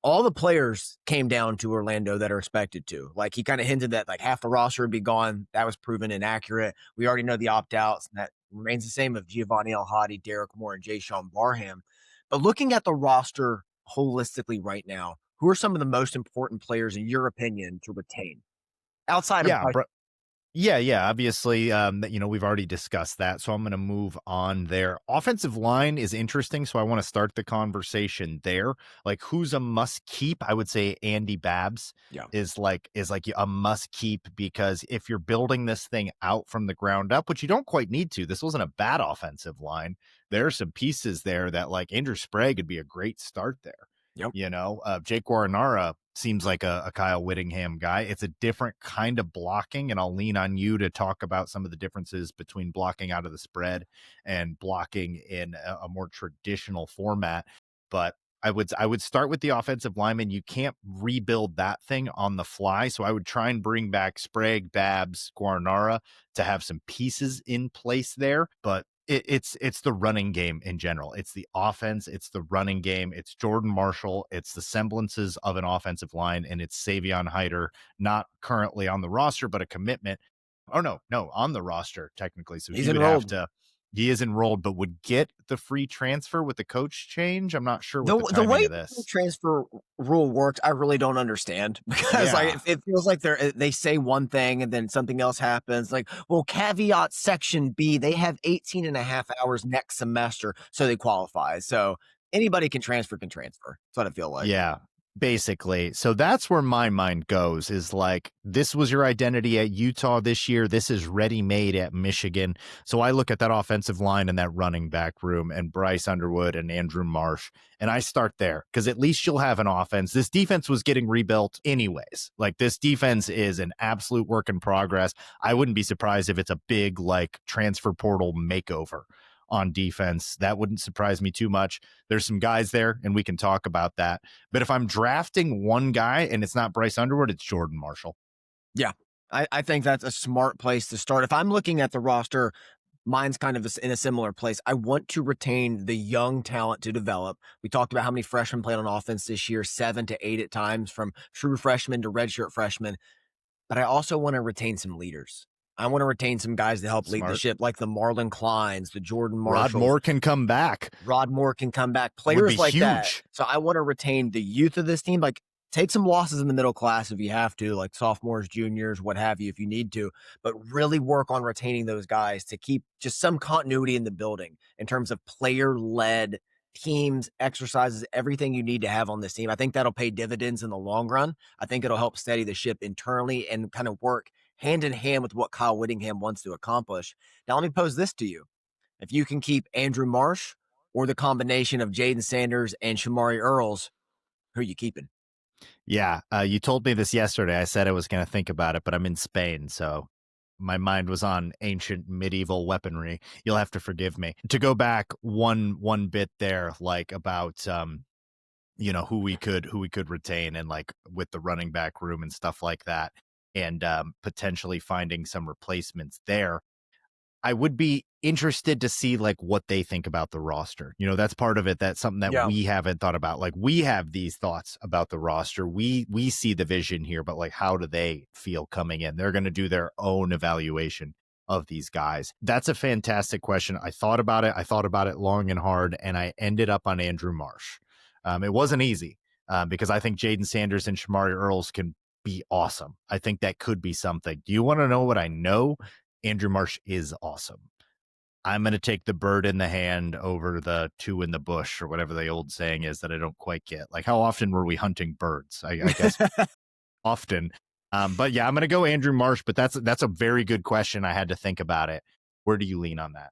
[SPEAKER 2] All the players came down to Orlando that are expected to. Like, he kind of hinted that like half the roster would be gone. That was proven inaccurate. We already know the opt outs, and that remains the same of Giovanni El Hadi, Derek Moore, and Jay Sean Barham. But looking at the roster holistically right now, who are some of the most important players in your opinion to retain outside of
[SPEAKER 1] Yeah, Yeah, yeah. Obviously, we've already discussed that. So I'm going to move on there. Offensive line is interesting. So I want to start the conversation there. Like, who's a must keep? I would say Andy Babs
[SPEAKER 2] yeah,
[SPEAKER 1] is like a must keep, because if you're building this thing out from the ground up, which you don't quite need to, this wasn't a bad offensive line. There are some pieces there that, like, Andrew Sprague would be a great start there.
[SPEAKER 2] yep.
[SPEAKER 1] Jake Guarinara seems like a Kyle Whittingham guy. It's a different kind of blocking, and I'll lean on you to talk about some of the differences between blocking out of the spread and blocking in a more traditional format. But I would start with the offensive lineman. You can't rebuild that thing on the fly. So I would try and bring back Sprague, Babs, Guarnara to have some pieces in place there. But it's the running game in general. It's the offense. It's the running game. It's Jordan Marshall. It's the semblances of an offensive line, and it's Savion Hyder, not currently on the roster, but a commitment. Oh no, on the roster technically. So
[SPEAKER 2] He's
[SPEAKER 1] he would have
[SPEAKER 2] enrolled.
[SPEAKER 1] to. He is enrolled, but would get the free transfer with the coach change. I'm not sure what the
[SPEAKER 2] The
[SPEAKER 1] timing
[SPEAKER 2] way
[SPEAKER 1] of
[SPEAKER 2] the
[SPEAKER 1] this.
[SPEAKER 2] transfer rule works, I really don't understand because like
[SPEAKER 1] Yeah,
[SPEAKER 2] it feels like they say one thing and then something else happens. Like, well, caveat section B, they have 18 and a half hours next semester, so they qualify. So anybody can transfer, can transfer. That's what I feel like.
[SPEAKER 1] yeah, basically. So that's where my mind goes, is like, this was your identity at Utah this year. This is ready made at Michigan. So I look at that offensive line and that running back room and Bryce Underwood and Andrew Marsh, and I start there because at least you'll have an offense. This defense was getting rebuilt anyways. Like, this defense is an absolute work in progress. I wouldn't be surprised if it's a big like transfer portal makeover on defense. That wouldn't surprise me too much. There's some guys there, and we can talk about that. But if I'm drafting one guy and it's not Bryce Underwood, it's Jordan Marshall.
[SPEAKER 2] Yeah. I think that's a smart place to start. If I'm looking at the roster, mine's kind of in a similar place. I want to retain the young talent to develop. We talked about how many freshmen played on offense this year, 7 to 8 at times, from true freshmen to redshirt freshmen. But I also want to retain some leaders. I want to retain some guys to help lead the
[SPEAKER 1] Smart.
[SPEAKER 2] ship, like the Marlon Kleins, the Jordan
[SPEAKER 1] Rod
[SPEAKER 2] Marshalls.
[SPEAKER 1] Moore can come back.
[SPEAKER 2] Rod Moore can come back.
[SPEAKER 1] Would be
[SPEAKER 2] Players like that.
[SPEAKER 1] huge.
[SPEAKER 2] So I want to retain the youth of this team. Like, take some losses in the middle class if you have to, like sophomores, juniors, what have you, if you need to, but really work on retaining those guys to keep just some continuity in the building in terms of player led teams, exercises, everything you need to have on this team. I think that'll pay dividends in the long run. I think it'll help steady the ship internally and kind of work hand in hand with what Kyle Whittingham wants to accomplish. Now, let me pose this to you. If you can keep Andrew Marsh or the combination of Jaden Sanders and Shamari Earls, who are you keeping?
[SPEAKER 1] Yeah, you told me this yesterday. I said I was going to think about it, but I'm in Spain, so my mind was on ancient medieval weaponry. You'll have to forgive me. To go back one bit there, like about who we could retain, and like with the running back room and stuff like that, and potentially finding some replacements there. I would be interested to see like what they think about the roster. That's part of it. That's something that
[SPEAKER 2] Yeah.
[SPEAKER 1] we haven't thought about. Like, we have these thoughts about the roster. We see the vision here, but like, how do they feel coming in? They're going to do their own evaluation of these guys. That's a fantastic question. I thought about it. I thought about it long and hard, and I ended up on Andrew Marsh. It wasn't easy because I think Jaden Sanders and Shamari Earls can be awesome. I think that could be something. Do you want to know what I know? Andrew Marsh is awesome. I'm going to take the bird in the hand over the two in the bush, or whatever the old saying is that I don't quite get. Like, how often were we hunting birds? I guess often. But yeah, I'm going to go Andrew Marsh, but that's a very good question. I had to think about it. Where do you lean on that?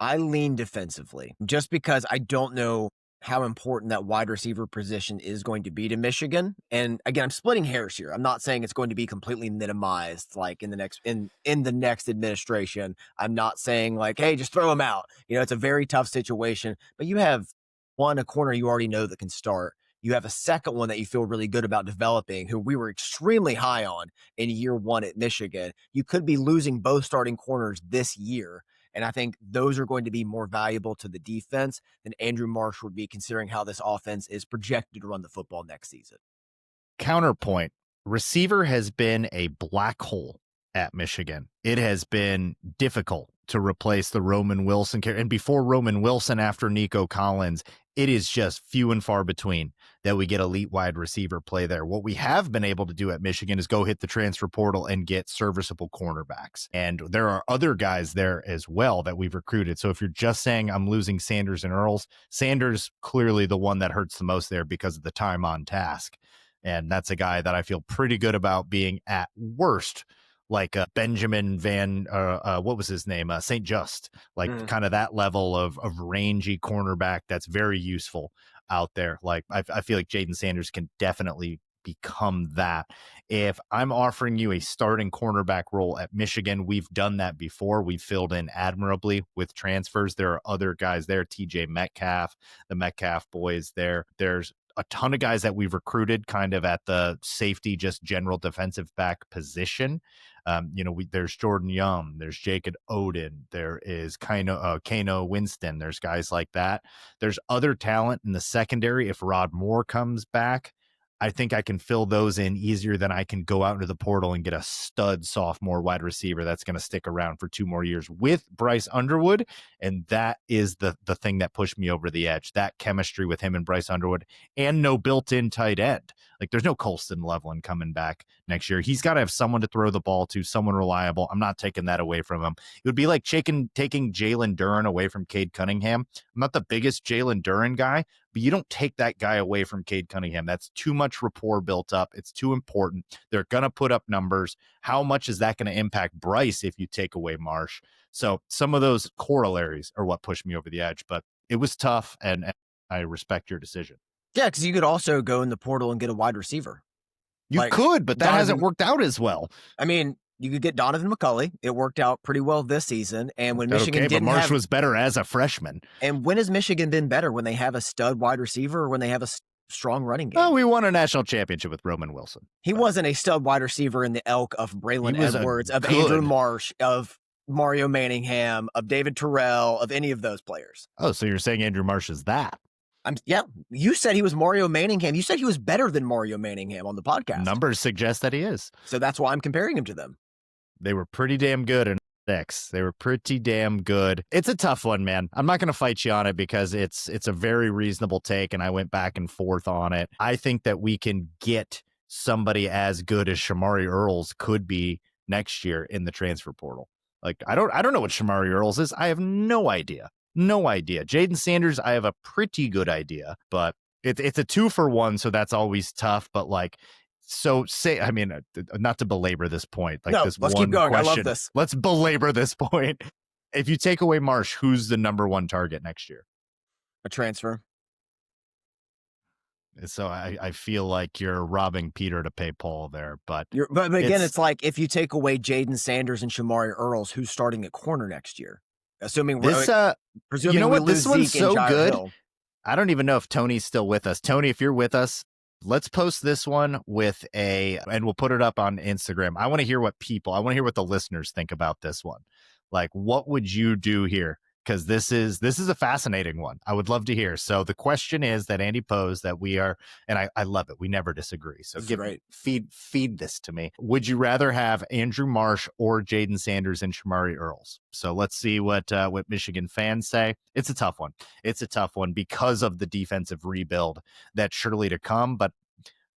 [SPEAKER 2] I lean defensively just because I don't know how important that wide receiver position is going to be to Michigan. And again, I'm splitting hairs here. I'm not saying it's going to be completely minimized like in the next administration. I'm not saying like, hey, just throw him out. It's a very tough situation, but you have a corner you already know that can start. You have a second one that you feel really good about developing, who we were extremely high on in year one at Michigan. You could be losing both starting corners this year. And I think those are going to be more valuable to the defense than Andrew Marsh would be, considering how this offense is projected to run the football next season.
[SPEAKER 1] Counterpoint, receiver has been a black hole at Michigan. It has been difficult to replace the Roman Wilson character. And before Roman Wilson, after Nico Collins, it is just few and far between that we get elite wide receiver play there. What we have been able to do at Michigan is go hit the transfer portal and get serviceable cornerbacks. And there are other guys there as well that we've recruited. So if you're just saying I'm losing Sanders and Earls, Sanders clearly the one that hurts the most there because of the time on task. And that's a guy that I feel pretty good about being at worst like Benjamin Van, what was his name? St. Just, like kind of that level of rangy cornerback that's very useful out there. Like I feel like Jaden Sanders can definitely become that. If I'm offering you a starting cornerback role at Michigan, we've done that before. We've filled in admirably with transfers. There are other guys there, TJ Metcalf, the Metcalf boys there. There's a ton of guys that we've recruited kind of at the safety, just general defensive back position. There's Jordan Young, there's Jacob Oden, there is Kano Winston, there's guys like that. There's other talent in the secondary. If Rod Moore comes back, I think I can fill those in easier than I can go out into the portal and get a stud sophomore wide receiver that's going to stick around for 2 more years with Bryce Underwood. And that is the thing that pushed me over the edge, that chemistry with him and Bryce Underwood, and no built-in tight end. Like, there's no Colston Loveland coming back next year. He's got to have someone to throw the ball to, someone reliable. I'm not taking that away from him. It would be like taking Jalen Duren away from Cade Cunningham. I'm not the biggest Jalen Duren guy, but you don't take that guy away from Cade Cunningham. That's too much rapport built up. It's too important. They're going to put up numbers. How much is that going to impact Bryce if you take away Marsh? So some of those corollaries are what pushed me over the edge, but it was tough, and I respect your decision.
[SPEAKER 2] Yeah, because you could also go in the portal and get a wide receiver.
[SPEAKER 1] You could, but that hasn't worked out as well.
[SPEAKER 2] I mean, you could get Donovan McCulley. It worked out pretty well this season. And when Michigan didn't
[SPEAKER 1] but Marsh was better as a freshman.
[SPEAKER 2] And when has Michigan been better? When they have a stud wide receiver or when they have a strong running game?
[SPEAKER 1] Oh, we won a national championship with Roman Wilson.
[SPEAKER 2] He wasn't a stud wide receiver in the elk of Braylon Edwards, of Andrew Marsh, of Mario Manningham, of David Terrell, of any of those players.
[SPEAKER 1] Oh, so you're saying Andrew Marsh is that?
[SPEAKER 2] Yeah, you said he was Mario Manningham. You said he was better than Mario Manningham on the podcast.
[SPEAKER 1] Numbers suggest that he is.
[SPEAKER 2] So that's why I'm comparing him to them.
[SPEAKER 1] They were pretty damn good in X. They were pretty damn good. It's a tough one, man. I'm not going to fight you on it because it's a very reasonable take, and I went back and forth on it. I think that we can get somebody as good as Shamari Earls could be next year in the transfer portal. Like, I don't know what Shamari Earls is. I have no idea. No idea. Jaden Sanders, I have a pretty good idea, but it's a 2-for-1, so that's always tough. But like, so say, I mean, not to belabor this point. Like,
[SPEAKER 2] no,
[SPEAKER 1] this
[SPEAKER 2] let's
[SPEAKER 1] one
[SPEAKER 2] keep going.
[SPEAKER 1] question,
[SPEAKER 2] I love this.
[SPEAKER 1] Let's belabor this point. If you take away Marsh, who's the number 1 target next year?
[SPEAKER 2] A transfer.
[SPEAKER 1] So I feel like you're robbing Peter to pay Paul there, but
[SPEAKER 2] again, it's like if you take away Jaden Sanders and Shamari Earls, who's starting at corner next year? Assuming
[SPEAKER 1] this,
[SPEAKER 2] presuming
[SPEAKER 1] you know what, this one's
[SPEAKER 2] Zeke
[SPEAKER 1] so good.
[SPEAKER 2] Hill.
[SPEAKER 1] I don't even know if Tony's still with us. Tony, if you're with us, let's post this one and we'll put it up on Instagram. I want to hear what the listeners think about this one. Like, what would you do here? Because this is a fascinating one. I would love to hear. So the question is that Andy posed that we are, and I love it. We never disagree. So feed this to me. Would you rather have Andrew Marsh or Jaden Sanders and Shamari Earls? So let's see what Michigan fans say. It's a tough one. It's a tough one because of the defensive rebuild that's surely to come. But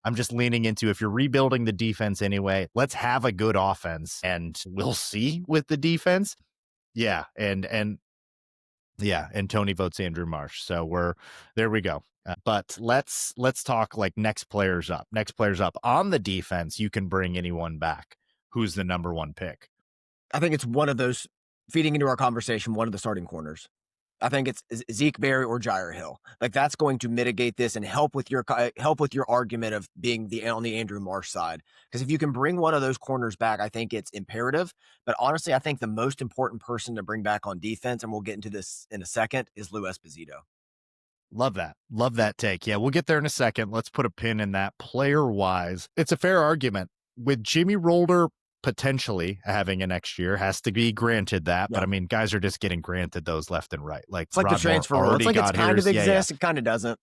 [SPEAKER 1] I'm just leaning into, if you're rebuilding the defense anyway, let's have a good offense, and we'll see with the defense. Yeah, and Yeah, and Tony votes Andrew Marsh. So we're there. We go. But let's talk like next players up. Next players up on the defense. You can bring anyone back. Who's the number one pick?
[SPEAKER 2] I think it's one of those feeding into our conversation, one of the starting corners. I think it's Zeke Berry or Jair Hill. Like that's going to mitigate this and help with your argument of being on the Andrew Marsh side. Because if you can bring one of those corners back, I think it's imperative. But honestly, I think the most important person to bring back on defense, and we'll get into this in a second, is Lou Esposito.
[SPEAKER 1] Love that. Love that take. Yeah, we'll get there in a second. Let's put a pin in that. Player wise, it's a fair argument with Jimmy Rolder potentially having a next year, has to be granted that. But I mean, guys are just getting granted those left and right. Like
[SPEAKER 2] it's like the transfer rule. It's like it's kind of exists. It kind of doesn't.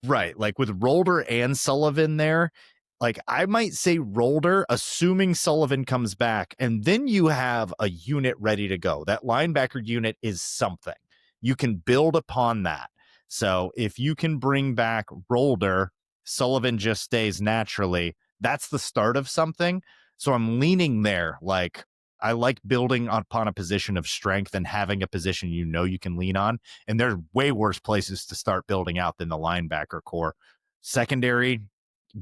[SPEAKER 1] Right. Like with Rolder and Sullivan there, like I might say Rolder, assuming Sullivan comes back, and then you have a unit ready to go. That linebacker unit is something. You can build upon that. So if you can bring back Rolder, Sullivan just stays naturally. That's the start of something. So I'm leaning there. Like I like building upon a position of strength and having a position you can lean on. And there's way worse places to start building out than the linebacker core. Secondary,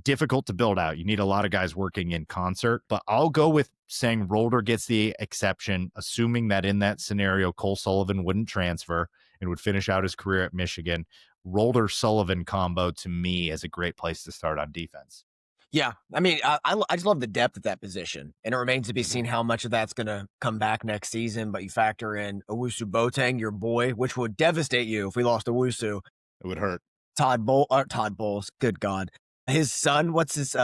[SPEAKER 1] difficult to build out. You need a lot of guys working in concert, but I'll go with saying Rolder gets the exception, assuming that in that scenario, Cole Sullivan wouldn't transfer and would finish out his career at Michigan. Rolder Sullivan combo to me is a great place to start on defense.
[SPEAKER 2] Yeah, I mean, I just love the depth at that position, and it remains to be seen how much of that's going to come back next season. But you factor in Owusu Boateng, your boy, which would devastate you if we lost Owusu.
[SPEAKER 1] It would hurt.
[SPEAKER 2] Todd Bowles, good God. His son, what's his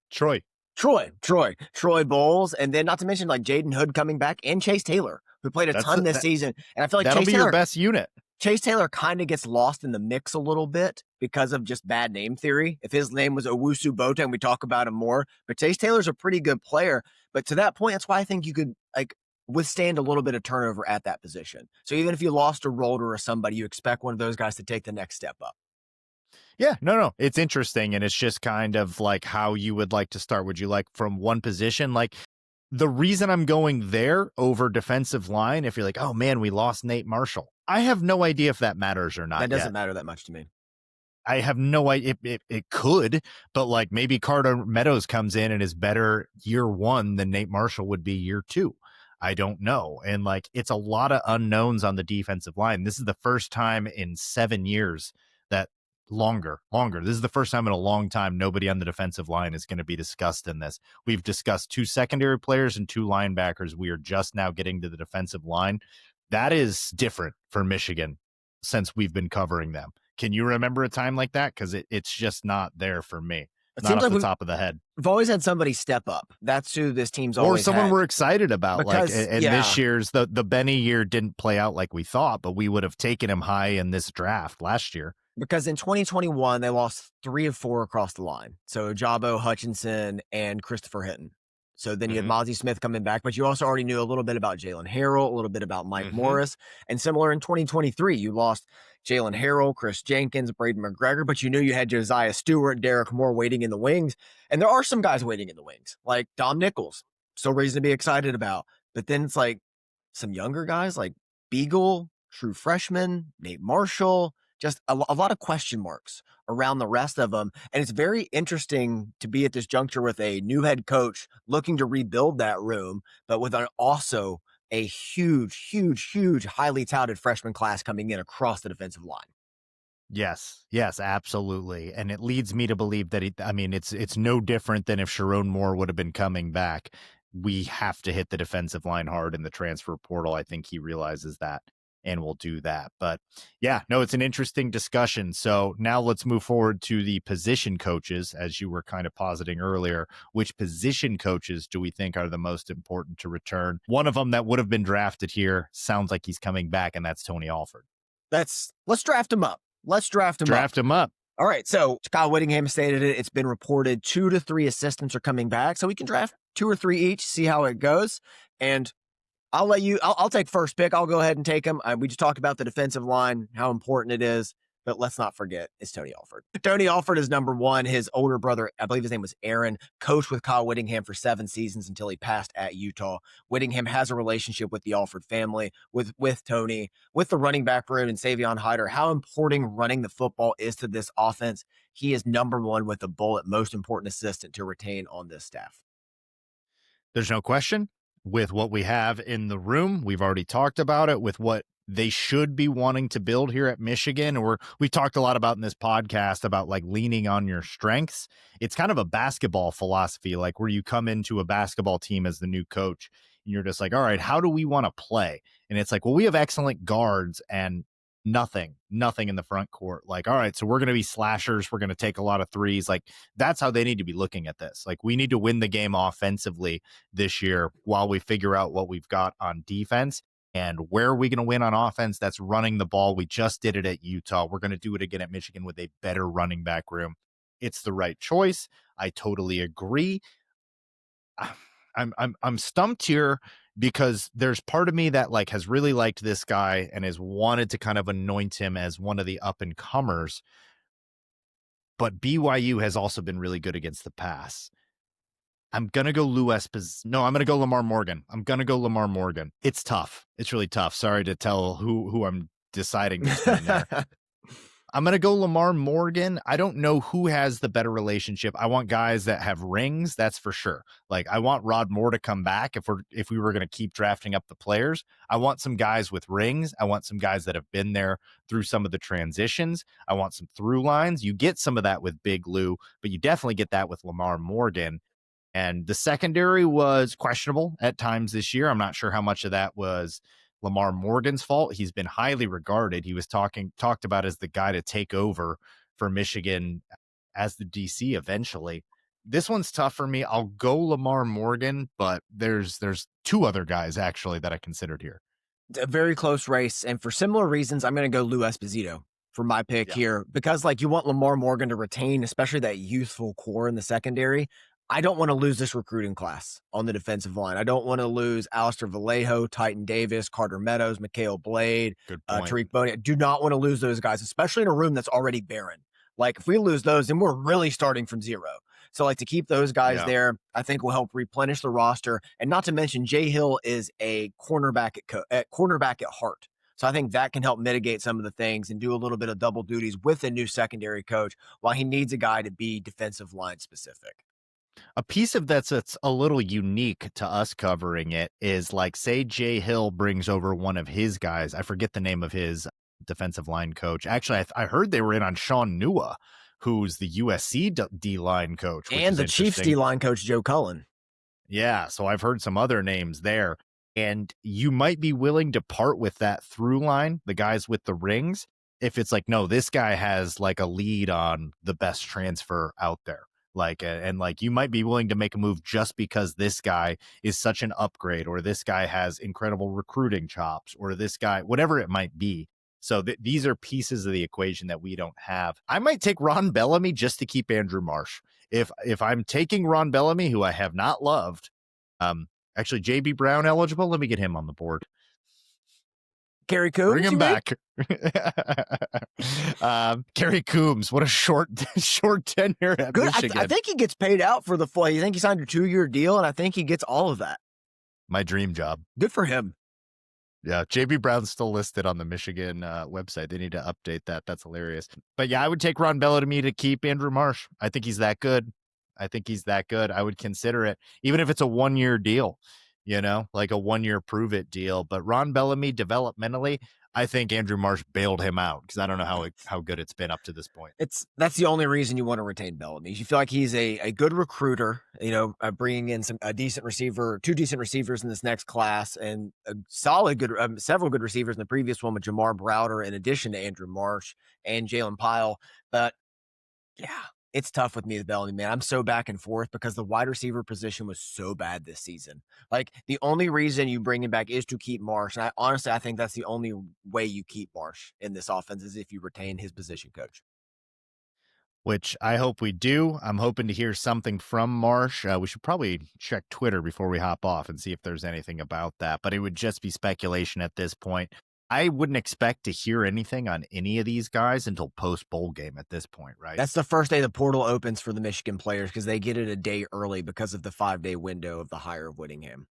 [SPEAKER 1] Troy
[SPEAKER 2] Bowles, and then not to mention like Jaden Hood coming back and Chase Taylor, who played a ton this season. And I feel like
[SPEAKER 1] that'll be your best unit.
[SPEAKER 2] Chase Taylor kind of gets lost in the mix a little bit because of just bad name theory. If his name was Owusu Boateng, we talk about him more. But Chase Taylor's a pretty good player. But to that point, that's why I think you could like withstand a little bit of turnover at that position. So even if you lost a Rolder or somebody, you expect one of those guys to take the next step up.
[SPEAKER 1] Yeah, no. It's interesting. And it's just kind of like how you would like to start. Would you like from one position? Like the reason I'm going there over defensive line, if you're like, oh man, we lost Nate Marshall. I have no idea if that matters or not.
[SPEAKER 2] That doesn't matter that much to me.
[SPEAKER 1] I have no idea. It could, but like maybe Carter Meadows comes in and is better year one than Nate Marshall would be year two. I don't know. And like, it's a lot of unknowns on the defensive line. This is the first time in 7 years that longer. This is the first time in a long time nobody on the defensive line is going to be discussed in this. We've discussed 2 secondary players and 2 linebackers. We are just now getting to the defensive line. That is different for Michigan since we've been covering them. Can you remember a time like that? Because it's just not there for me. Not off the top of the head.
[SPEAKER 2] We've always had somebody step up. That's who this team's always had.
[SPEAKER 1] Or someone we're excited about. Because, this year's, the Benny year didn't play out like we thought, but we would have taken him high in this draft last year.
[SPEAKER 2] Because in 2021, they lost 3 of 4 across the line. So Jabo, Hutchinson, and Christopher Hinton. So then you had Mozzie Smith coming back, but you also already knew a little bit about Jalen Harrell, a little bit about Mike Morris. And similar in 2023, you lost Jalen Harrell, Chris Jenkins, Braden McGregor, but you knew you had Josiah Stewart, Derek Moore waiting in the wings. And there are some guys waiting in the wings, like Dom Nichols, still reason to be excited about. But then it's like some younger guys like Beagle, true freshman, Nate Marshall, just a lot of question marks around the rest of them. And it's very interesting to be at this juncture with a new head coach looking to rebuild that room, but with also a huge, highly touted freshman class coming in across the defensive line.
[SPEAKER 1] Yes, absolutely. And it leads me to believe that it's no different than if Sharon Moore would have been coming back. We have to hit the defensive line hard in the transfer portal. I think he realizes that. And we'll do that. But yeah, no, it's an interesting discussion. So now let's move forward to the position coaches, as you were kind of positing earlier. Which position coaches do we think are the most important to return? One of them that would have been drafted here sounds like he's coming back, and that's Tony Alford.
[SPEAKER 2] Let's draft him up. Draft him up. All right. So Kyle Whittingham stated it. It's been reported 2 to 3 assistants are coming back. So we can draft 2 or 3 each, see how it goes. And I'll take first pick. I'll go ahead and take him. We just talked about the defensive line, how important it is. but let's not forget it's Tony Alford. Tony Alford is number one. His older brother, I believe his name was Aaron, coached with Kyle Whittingham for 7 seasons until he passed at Utah. Whittingham has a relationship with the Alford family, with Tony, with the running back room and Savion Hyder. How important running the football is to this offense. He is number one with a bullet, most important assistant to retain on this staff.
[SPEAKER 1] There's no question. With what we have in the room, we've already talked about it, with what they should be wanting to build here at Michigan, or we talked a lot about in this podcast about like leaning on your strengths. It's kind of a basketball philosophy, like where you come into a basketball team as the new coach and you're just like, all right, how do we want to play? And it's like, well, we have excellent guards and nothing in the front court. Like, all right, so we're going to be slashers. We're going to take a lot of threes. Like, that's how they need to be looking at this. Like, we need to win the game offensively this year while we figure out what we've got on defense. And where are we going to win on offense? That's running the ball. We just did it at Utah. We're going to do it again at Michigan with a better running back room. It's the right choice. I totally agree. I'm stumped here because there's part of me that like has really liked this guy and has wanted to kind of anoint him as one of the up and comers. But BYU has also been really good against the pass. I'm going to go I'm going to go Lamar Morgan. It's tough. It's really tough. Sorry to tell who I'm deciding between there. I'm going to go Lamar Morgan. I don't know who has the better relationship. I want guys that have rings, that's for sure. Like, I want Rod Moore to come back if we were going to keep drafting up the players. I want some guys with rings. I want some guys that have been there through some of the transitions. I want some through lines. You get some of that with Big Lou, but you definitely get that with Lamar Morgan. And the secondary was questionable at times this year. I'm not sure how much of that was Lamar Morgan's fault. He's been highly regarded. He was talked about as the guy to take over for Michigan as the DC eventually. This one's tough for me. I'll go Lamar Morgan, but there's two other guys actually that I considered here.
[SPEAKER 2] A very close race, and for similar reasons, I'm going to go Lou Esposito for my pick here, because like you want Lamar Morgan to retain, especially that youthful core in the secondary. I don't want to lose this recruiting class on the defensive line. I don't want to lose Alistair Vallejo, Titan Davis, Carter Meadows, Mikhail Blade, Tariq Boney. I do not want to lose those guys, especially in a room that's already barren. Like, if we lose those, then we're really starting from zero. So, like, to keep those guys there, I think will help replenish the roster. And not to mention, Jay Hill is a cornerback at heart. So I think that can help mitigate some of the things and do a little bit of double duties with a new secondary coach while he needs a guy to be defensive line specific.
[SPEAKER 1] A piece of that's a little unique to us covering it is like, say Jay Hill brings over one of his guys. I forget the name of his defensive line coach. Actually, I heard they were in on Sean Nua, who's the USC D-line coach.
[SPEAKER 2] And the Chiefs D-line coach, Joe Cullen.
[SPEAKER 1] Yeah, so I've heard some other names there. And you might be willing to part with that through line, the guys with the rings, if it's like, no, this guy has like a lead on the best transfer out there. Like, and like, you might be willing to make a move just because this guy is such an upgrade, or this guy has incredible recruiting chops, or this guy, whatever it might be. So these are pieces of the equation that we don't have. I might take Ron Bellamy just to keep Andrew Marsh. If I'm taking Ron Bellamy, who I have not loved, actually JB Brown eligible, let me get him on the board.
[SPEAKER 2] Kerry Coombs,
[SPEAKER 1] bring him back. Kerry Coombs, what a short tenure at Michigan.
[SPEAKER 2] I think he gets paid out for the full. I think he signed a 2-year deal, and I think he gets all of that.
[SPEAKER 1] My dream job.
[SPEAKER 2] Good for him.
[SPEAKER 1] Yeah, JB Brown's still listed on the Michigan website. They need to update that. That's hilarious. But yeah, I would take Ron Bellamy to keep Andrew Marsh. I think he's that good. I would consider it, even if it's a 1-year deal. Like a 1-year prove it deal. But Ron Bellamy, developmentally, I think Andrew Marsh bailed him out because I don't know how good it's been up to this point.
[SPEAKER 2] That's the only reason you want to retain Bellamy. You feel like he's a good recruiter, bringing in a decent receiver, 2 decent receivers in this next class, and several good receivers in the previous one with Jamar Browder, in addition to Andrew Marsh and Jalen Pyle. But yeah, it's tough with me with Bellamy, man. I'm so back and forth because the wide receiver position was so bad this season. Like, the only reason you bring him back is to keep Marsh. And I think that's the only way you keep Marsh in this offense, is if you retain his position coach.
[SPEAKER 1] Which I hope we do. I'm hoping to hear something from Marsh. We should probably check Twitter before we hop off and see if there's anything about that. But it would just be speculation at this point. I wouldn't expect to hear anything on any of these guys until post bowl game at this point, right?
[SPEAKER 2] That's the first day the portal opens for the Michigan players because they get it a day early because of the 5-day window of the hire of Whittingham.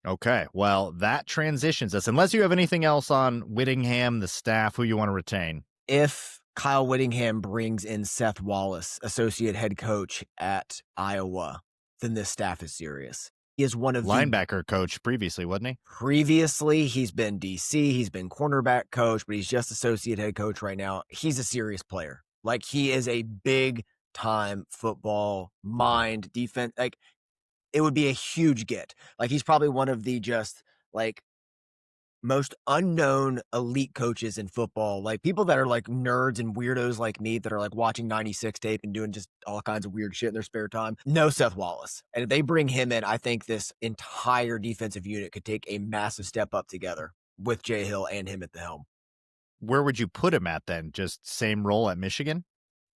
[SPEAKER 1] Okay. Well, that transitions us. Unless you have anything else on Whittingham, the staff, who you want to retain.
[SPEAKER 2] If Kyle Whittingham brings in Seth Wallace, associate head coach at Iowa, then this staff is serious. He is one of the
[SPEAKER 1] Linebacker coach previously, wasn't he?
[SPEAKER 2] previously, he's been DC, he's been cornerback coach, but he's just associate head coach right now. He's a serious player. Like, he is a big time football mind defense. Like, it would be a huge get. Like, he's probably one of the just like most unknown elite coaches in football, like people that are like nerds and weirdos like me that are like watching 96 tape and doing just all kinds of weird shit in their spare time. No Seth Wallace. And if they bring him in, I think this entire defensive unit could take a massive step up together with Jay Hill and him at the helm.
[SPEAKER 1] Where would you put him at then? Just same role at Michigan?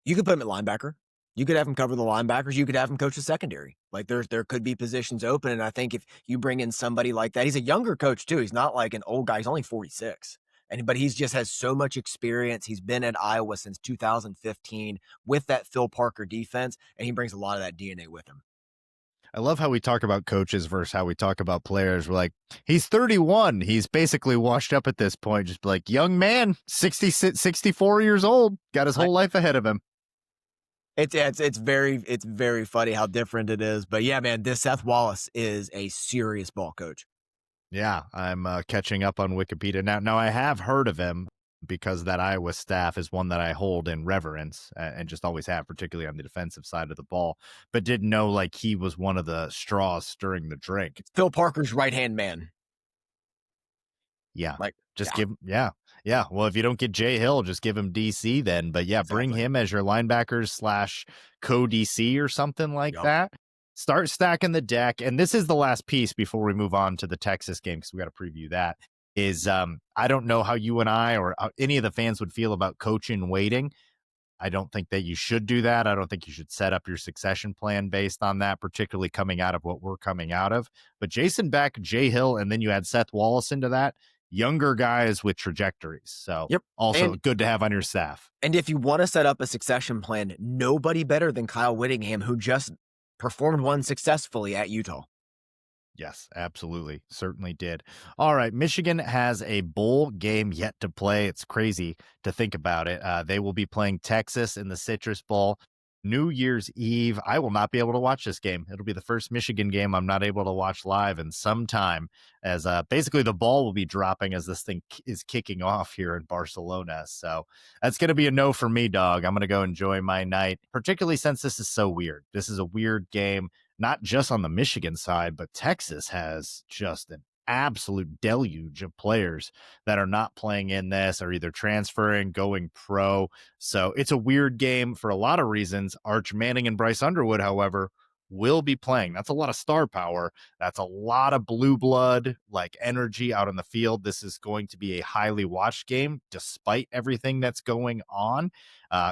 [SPEAKER 2] You could put him at linebacker. You could have him cover the linebackers. You could have him coach the secondary. Like there could be positions open. And I think if you bring in somebody like that, he's a younger coach too. He's not like an old guy. He's only 46. But he's just has so much experience. He's been at Iowa since 2015 with that Phil Parker defense, and he brings a lot of that DNA with him.
[SPEAKER 1] I love how we talk about coaches versus how we talk about players. We're like, he's 31. He's basically washed up at this point. Just like, young man, 64 years old, got his whole life ahead of him.
[SPEAKER 2] It's very funny how different it is. But yeah, man, this Seth Wallace is a serious ball coach.
[SPEAKER 1] Yeah, I'm catching up on Wikipedia now. Now, I have heard of him because that Iowa staff is one that I hold in reverence and just always have, particularly on the defensive side of the ball, but didn't know like he was one of the straws stirring the drink.
[SPEAKER 2] It's Phil Parker's right-hand man.
[SPEAKER 1] Yeah.
[SPEAKER 2] Like,
[SPEAKER 1] Just give yeah. Well, if you don't get Jay Hill, just give him DC then. But yeah,
[SPEAKER 2] exactly.
[SPEAKER 1] bring him as your linebackers / co-DC or something like that. Start stacking the deck. And this is the last piece before we move on to the Texas game, because we got to preview that. Is I don't know how you and I or any of the fans would feel about coaching waiting. I don't think that you should do that. I don't think you should set up your succession plan based on that, particularly coming out of what we're coming out of. But Jason Beck, Jay Hill, and then you add Seth Wallace into that. Younger guys with trajectories. So also good to have on your staff.
[SPEAKER 2] And if you want to set up a succession plan, nobody better than Kyle Whittingham, who just performed one successfully at Utah.
[SPEAKER 1] Yes, absolutely. Certainly did. All right. Michigan has a bowl game yet to play. It's crazy to think about it. They will be playing Texas in the Citrus Bowl. New Year's Eve. I will not be able to watch this game. It'll be the first Michigan game I'm not able to watch live in some time, as basically the ball will be dropping as this thing is kicking off here in Barcelona. So that's going to be a no for me, dog. I'm going to go enjoy my night, particularly since this is so weird. This is a weird game, not just on the Michigan side, but Texas has just an absolute deluge of players that are not playing in this, or either transferring, going pro. So it's a weird game for a lot of reasons. Arch Manning and Bryce Underwood, however, will be playing. That's a lot of star power. That's a lot of blue blood, like energy out on the field. This is going to be a highly watched game, despite everything that's going on.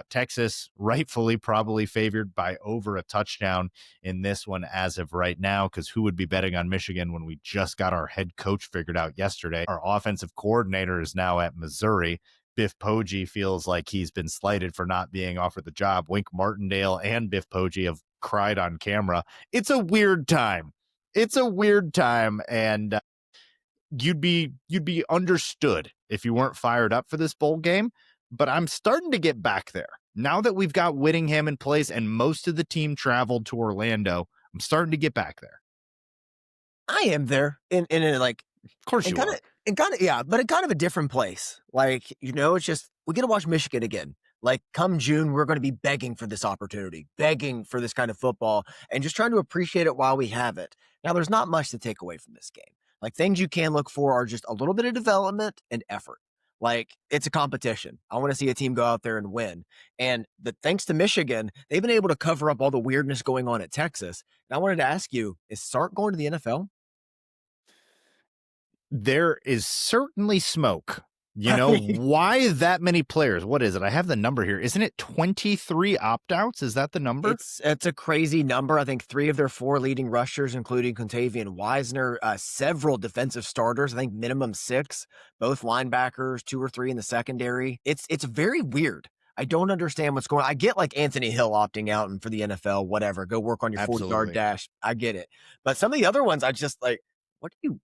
[SPEAKER 1] Texas rightfully probably favored by over a touchdown in this one as of right now, because who would be betting on Michigan when we just got our head coach figured out yesterday? Our offensive coordinator is now at Missouri. Biff Poggi feels like he's been slighted for not being offered the job. Wink Martindale and Biff Poggi have cried on camera. It's a weird time. It's a weird time, and you'd be understood if you weren't fired up for this bowl game. But I'm starting to get back there now that we've got Whittingham in place and most of the team traveled to Orlando. I'm starting to get back there.
[SPEAKER 2] I am there in a, like,
[SPEAKER 1] of course you are.
[SPEAKER 2] Yeah, but in kind of a different place. Like, it's just, we get to watch Michigan again. Like, come June, we're going to be begging for this opportunity, begging for this kind of football, and just trying to appreciate it while we have it. Now, there's not much to take away from this game. Like, things you can look for are just a little bit of development and effort. Like, it's a competition. I want to see a team go out there and win. And thanks to Michigan, they've been able to cover up all the weirdness going on at Texas. And I wanted to ask you, is Sark going to the NFL?
[SPEAKER 1] There is certainly smoke You
[SPEAKER 2] I
[SPEAKER 1] know,
[SPEAKER 2] mean,
[SPEAKER 1] why that many players? What is it? I have the number here. Isn't it 23 opt-outs? Is that the number?
[SPEAKER 2] it's a crazy number. I think 3 of their 4 leading rushers, including Contavious Wisner, several defensive starters, I think minimum 6, both linebackers, 2 or 3 in the secondary. It's very weird. I don't understand what's going on. I get like Anthony Hill opting out and for the NFL, whatever, go work on your 40-yard
[SPEAKER 1] Absolutely.
[SPEAKER 2] dash. I get it. But some of the other ones, I just like,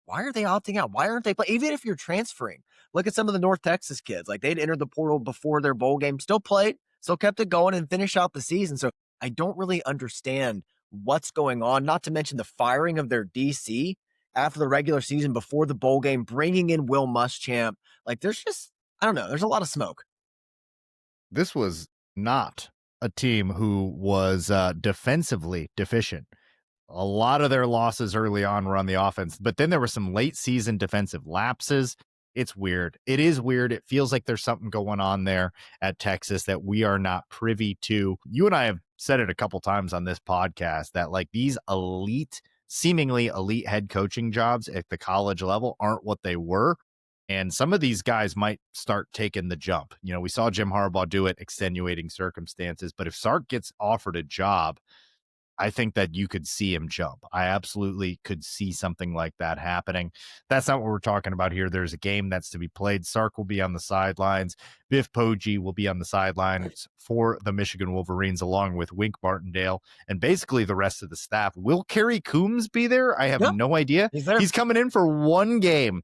[SPEAKER 2] why are they opting out? Why aren't they playing? Even if you're transferring, look at some of the North Texas kids. Like they'd entered the portal before their bowl game, still played, still kept it going and finished out the season. So I don't really understand what's going on, not to mention the firing of their DC after the regular season before the bowl game, bringing in Will Muschamp. Like there's just, I don't know, there's a lot of smoke.
[SPEAKER 1] This was not a team who was defensively deficient. A lot of their losses early on were on the offense, but then there were some late season defensive lapses. It's weird. It is weird. It feels like there's something going on there at Texas that we are not privy to. You and I have said it a couple times on this podcast that like these seemingly elite head coaching jobs at the college level aren't what they were. And some of these guys might start taking the jump. You know, we saw Jim Harbaugh do it, extenuating circumstances. But if Sark gets offered a job, I think that you could see him jump. I absolutely could see something like that happening. That's not what we're talking about here. There's a game that's to be played. Sark will be on the sidelines. Biff Poggi will be on the sidelines for the Michigan Wolverines, along with Wink Martindale and basically the rest of the staff. Will Kerry Coombs be there? I have
[SPEAKER 2] Yeah,
[SPEAKER 1] no idea.
[SPEAKER 2] he's there.
[SPEAKER 1] He's coming in for one game.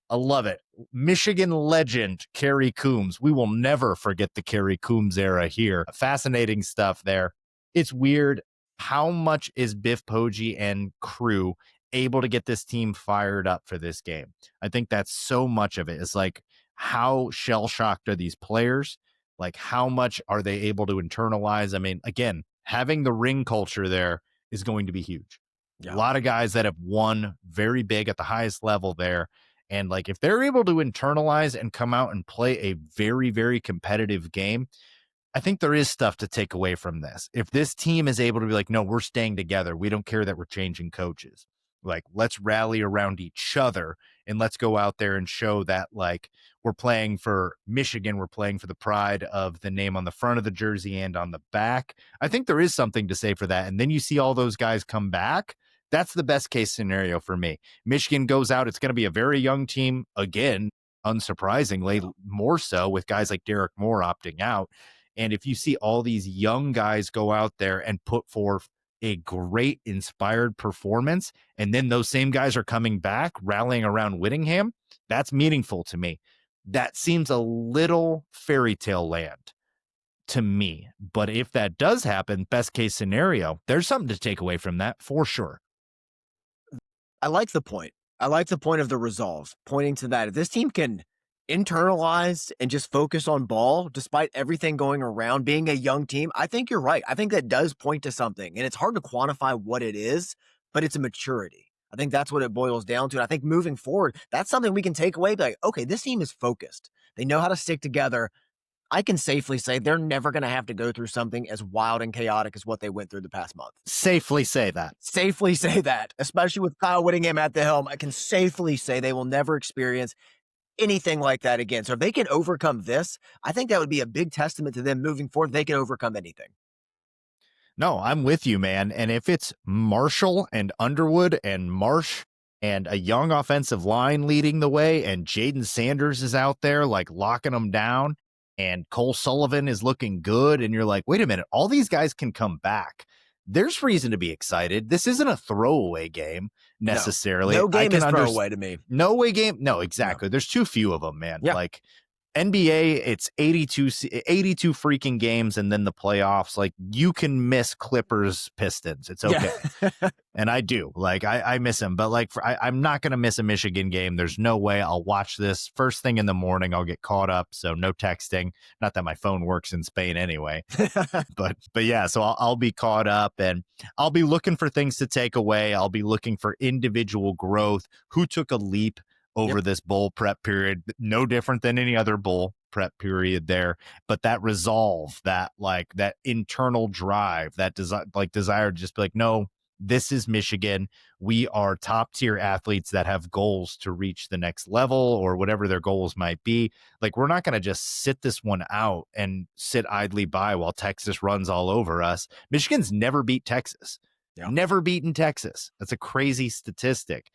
[SPEAKER 1] I love it. Michigan legend, Kerry Coombs. We will never forget the Kerry Coombs era here. Fascinating stuff there. It's weird. How much is Biff Poggi and crew able to get this team fired up for this game? I think that's so much of it. It's like, how shell shocked are these players? Like, how much are they able to internalize? I mean, again, having the ring culture there is going to be huge. A
[SPEAKER 2] Yeah.
[SPEAKER 1] lot of guys that have won very big at the highest level there. And like, if they're able to internalize and come out and play a very, very competitive game, I think there is stuff to take away from this. If this team is able to be like, no, we're staying together. We don't care that we're changing coaches. Like, let's rally around each other and let's go out there and show that, like, we're playing for Michigan. We're playing for the pride of the name on the front of the jersey and on the back. I think there is something to say for that. And then you see all those guys come back. That's the best case scenario for me. Michigan goes out. It's going to be a very young team again, unsurprisingly, more so with guys like Derek Moore opting out. And if you see all these young guys go out there and put forth a great inspired performance, and then those same guys are coming back rallying around Whittingham, that's meaningful to me. That seems a little fairy tale land to me. But if that does happen, best case scenario, there's something to take away from that for sure.
[SPEAKER 2] I like the point. I like the point of the resolve, pointing to that. If this team can internalize and just focus on ball, despite everything going around being a young team, I think you're right. I think that does point to something, and it's hard to quantify what it is, but it's a maturity. I think that's what it boils down to. And I think moving forward, that's something we can take away. Be like, okay, this team is focused. They know how to stick together. I can safely say they're never going to have to go through something as wild and chaotic as what they went through the past month.
[SPEAKER 1] Safely say that.
[SPEAKER 2] Safely say that, especially with Kyle Whittingham at the helm. I can safely say they will never experience anything like that again. So if they can overcome this, I think that would be a big testament to them moving forward. They can overcome anything.
[SPEAKER 1] No, I'm with you, man. And if it's Marshall and Underwood and Marsh and a young offensive line leading the way, and Jaden Sanders is out there like locking them down, and Cole Sullivan is looking good, and you're like, wait a minute, all these guys can come back. There's reason to be excited. This isn't a throwaway game necessarily.
[SPEAKER 2] No game is throwaway to me.
[SPEAKER 1] No way game. No, exactly. No. There's too few of them, man.
[SPEAKER 2] Yeah.
[SPEAKER 1] Like NBA, it's 82 freaking games and then the playoffs. Like, you can miss Clippers, Pistons. It's okay. Yeah. And I do. Like, I miss them. But, like, I'm not going to miss a Michigan game. There's no way. I'll watch this first thing in the morning. I'll get caught up. So no texting. Not that my phone works in Spain anyway. but yeah, so I'll be caught up and I'll be looking for things to take away. I'll be looking for individual growth. Who took a leap over this bowl prep period? No different than any other bowl prep period there, but that resolve, that internal drive, that desire to just be like, no, this is Michigan. We are top tier athletes that have goals to reach the next level or whatever their goals might be. Like, we're not going to just sit this one out and sit idly by while Texas runs all over us. Michigan's never beat Texas.
[SPEAKER 2] Yeah.
[SPEAKER 1] Never beaten Texas. That's a crazy statistic.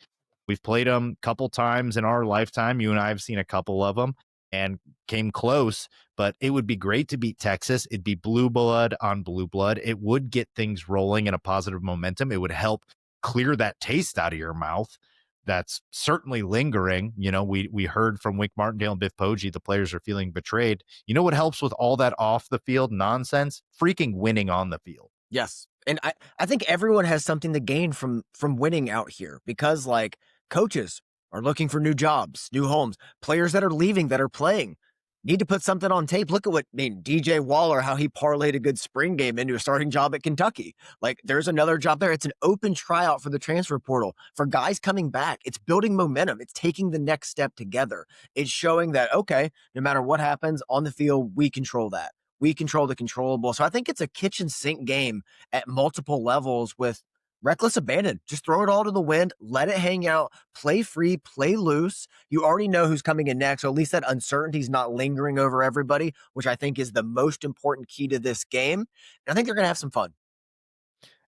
[SPEAKER 1] We've played them a couple times in our lifetime. You and I have seen a couple of them and came close, but it would be great to beat Texas. It'd be blue blood on blue blood. It would get things rolling in a positive momentum. It would help clear that taste out of your mouth that's certainly lingering. You know, we heard from Wink Martindale and Biff Poggi, the players are feeling betrayed. You know what helps with all that off the field nonsense? Freaking winning on the field.
[SPEAKER 2] Yes. And I think everyone has something to gain from winning out here because like coaches are looking for new jobs, new homes, players that are leaving that are playing need to put something on tape. Look at DJ Waller, how he parlayed a good spring game into a starting job at Kentucky. Like there's another job there. It's an open tryout for the transfer portal for guys coming back. It's building momentum. It's taking the next step together. It's showing that, okay, no matter what happens on the field, we control that. We control the controllable. So I think it's a kitchen sink game at multiple levels with reckless abandon. Just throw it all to the wind, let it hang out, play free, play loose. You already know who's coming in next. So at least that uncertainty is not lingering over everybody, which I think is the most important key to this game. And I think they're going to have some fun.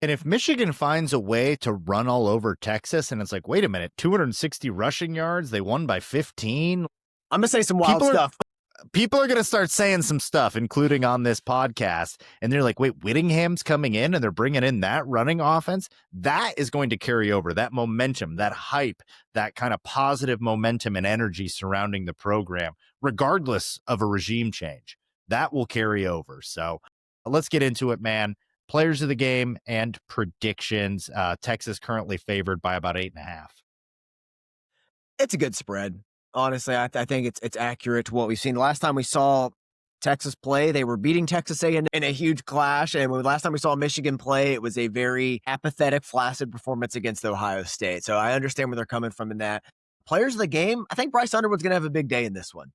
[SPEAKER 1] And if Michigan finds a way to run all over Texas and it's like, wait a minute, 260 rushing yards, they won by 15.
[SPEAKER 2] I'm going to say some wild stuff.
[SPEAKER 1] People are going to start saying some stuff, including on this podcast. And they're like, wait, Whittingham's coming in and they're bringing in that running offense. That is going to carry over that momentum, that hype, that kind of positive momentum and energy surrounding the program, regardless of a regime change. That will carry over. So let's get into it, man. Players of the game and predictions. Texas currently favored by about 8.5.
[SPEAKER 2] It's a good spread. Honestly, I think it's accurate to what we've seen. The last time we saw Texas play, they were beating Texas A&M in a huge clash. And last time we saw Michigan play, it was a very apathetic, flaccid performance against Ohio State. So I understand where they're coming from in that. Players of the game, I think Bryce Underwood's going to have a big day in this one.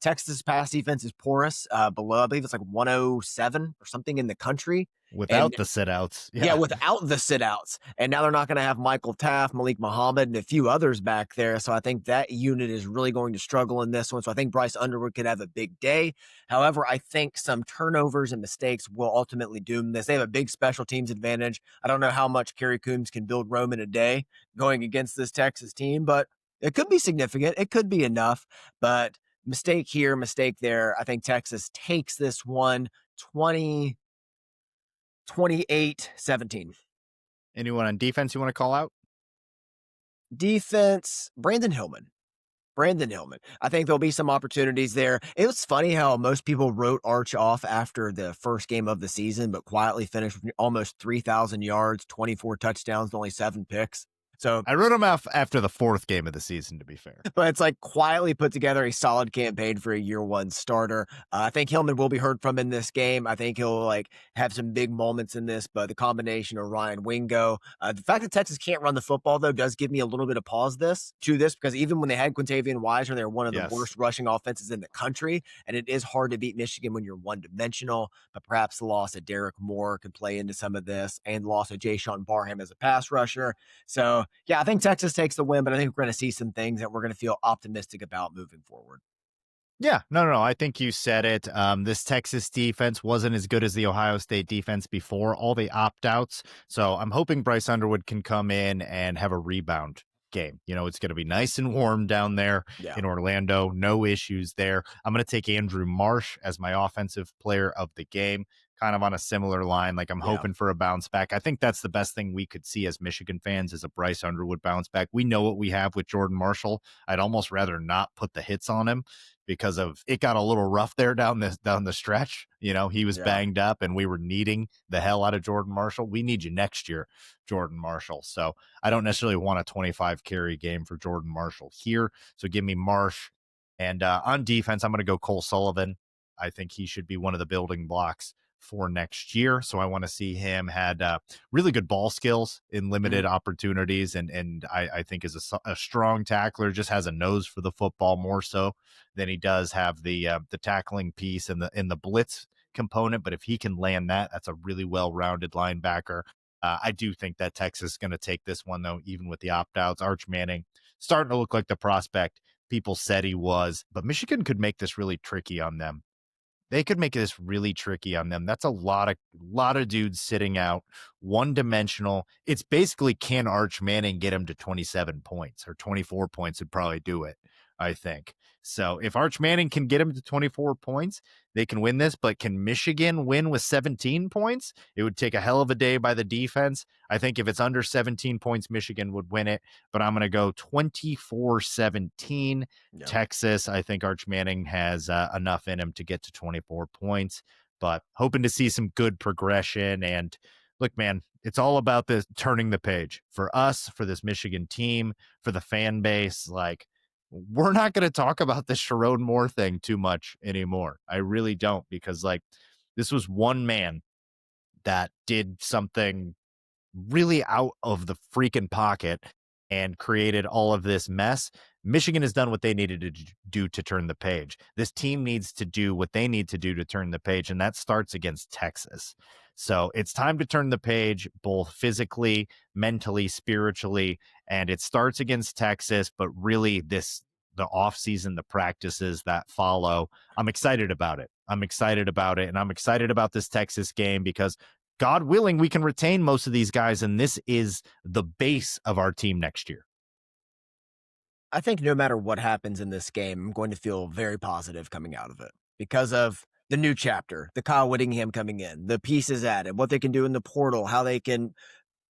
[SPEAKER 2] Texas pass defense is porous, below, I believe it's like 107 or something in the country.
[SPEAKER 1] Without the sit-outs.
[SPEAKER 2] Yeah, without the sit-outs. And now they're not going to have Michael Taft, Malik Muhammad, and a few others back there. So I think that unit is really going to struggle in this one. So I think Bryce Underwood could have a big day. However, I think some turnovers and mistakes will ultimately doom this. They have a big special teams advantage. I don't know how much Kerry Coombs can build Rome in a day going against this Texas team, but it could be significant. It could be enough. But mistake here, mistake there. I think Texas takes this one 28-17.
[SPEAKER 1] Anyone on defense you want to call out?
[SPEAKER 2] Defense, Brandon Hillman. I think there'll be some opportunities there. It was funny how most people wrote Arch off after the first game of the season, but quietly finished with almost 3,000 yards, 24 touchdowns, only 7 picks. So
[SPEAKER 1] I wrote him off after the 4th game of the season, to be fair.
[SPEAKER 2] But it's like quietly put together a solid campaign for a year one starter. I think Hillman will be heard from in this game. I think he'll like have some big moments in this, but the combination of Ryan Wingo, the fact that Texas can't run the football though does give me a little bit of pause to this because even when they had Quintavious Wisener, they're one of the worst rushing offenses in the country, and it is hard to beat Michigan when you're one-dimensional. But perhaps the loss of Derek Moore could play into some of this, and the loss of Jayshawn Barham as a pass rusher. So yeah, I think Texas takes the win, but I think we're going to see some things that we're going to feel optimistic about moving forward.
[SPEAKER 1] Yeah, no. I think you said it. This Texas defense wasn't as good as the Ohio State defense before all the opt-outs. So I'm hoping Bryce Underwood can come in and have a rebound game. You know, it's going to be nice and warm down there in Orlando. No issues there. I'm going to take Andrew Marsh as my offensive player of the game. Kind of on a similar line. Like I'm hoping for a bounce back. I think that's the best thing we could see as Michigan fans is a Bryce Underwood bounce back. We know what we have with Jordan Marshall. I'd almost rather not put the hits on him because of it got a little rough there down the stretch. You know, he was banged up and we were needing the hell out of Jordan Marshall. We need you next year, Jordan Marshall. So I don't necessarily want a 25 carry game for Jordan Marshall here. So give me Marsh. And on defense, I'm going to go Cole Sullivan. I think he should be one of the building blocks for next year. So I want to see him had really good ball skills in limited opportunities. And I think is a strong tackler, just has a nose for the football more so than he does have the tackling piece and the blitz component. But if he can land that, that's a really well-rounded linebacker. I do think that Texas is going to take this one, though, even with the opt-outs. Arch Manning starting to look like the prospect people said he was, but Michigan could make this really tricky on them. They could make this really tricky on them. That's a lot of dudes sitting out, one-dimensional. It's basically, can Arch Manning get him to 27 points, or 24 points would probably do it, I think. So if Arch Manning can get him to 24 points, they can win this. But can Michigan win with 17 points? It would take a hell of a day by the defense. I think if it's under 17 points, Michigan would win it. But I'm going to go 24-17 Texas. I think Arch Manning has enough in him to get to 24 points, but hoping to see some good progression. And look, man, it's all about this turning the page for us, for this Michigan team, for the fan base. Like, we're not going to talk about this Sherrone Moore thing too much anymore. I really don't, because like, this was one man that did something really out of the freaking pocket and created all of this mess. Michigan has done what they needed to do to turn the page. This team needs to do what they need to do to turn the page, and that starts against Texas. So it's time to turn the page, both physically, mentally, spiritually, and it starts against Texas, but really the offseason, the practices that follow, I'm excited about it. And I'm excited about this Texas game because, God willing, we can retain most of these guys, and this is the base of our team next year.
[SPEAKER 2] I think no matter what happens in this game, I'm going to feel very positive coming out of it because of the new chapter, the Kyle Whittingham coming in, the pieces added, what they can do in the portal,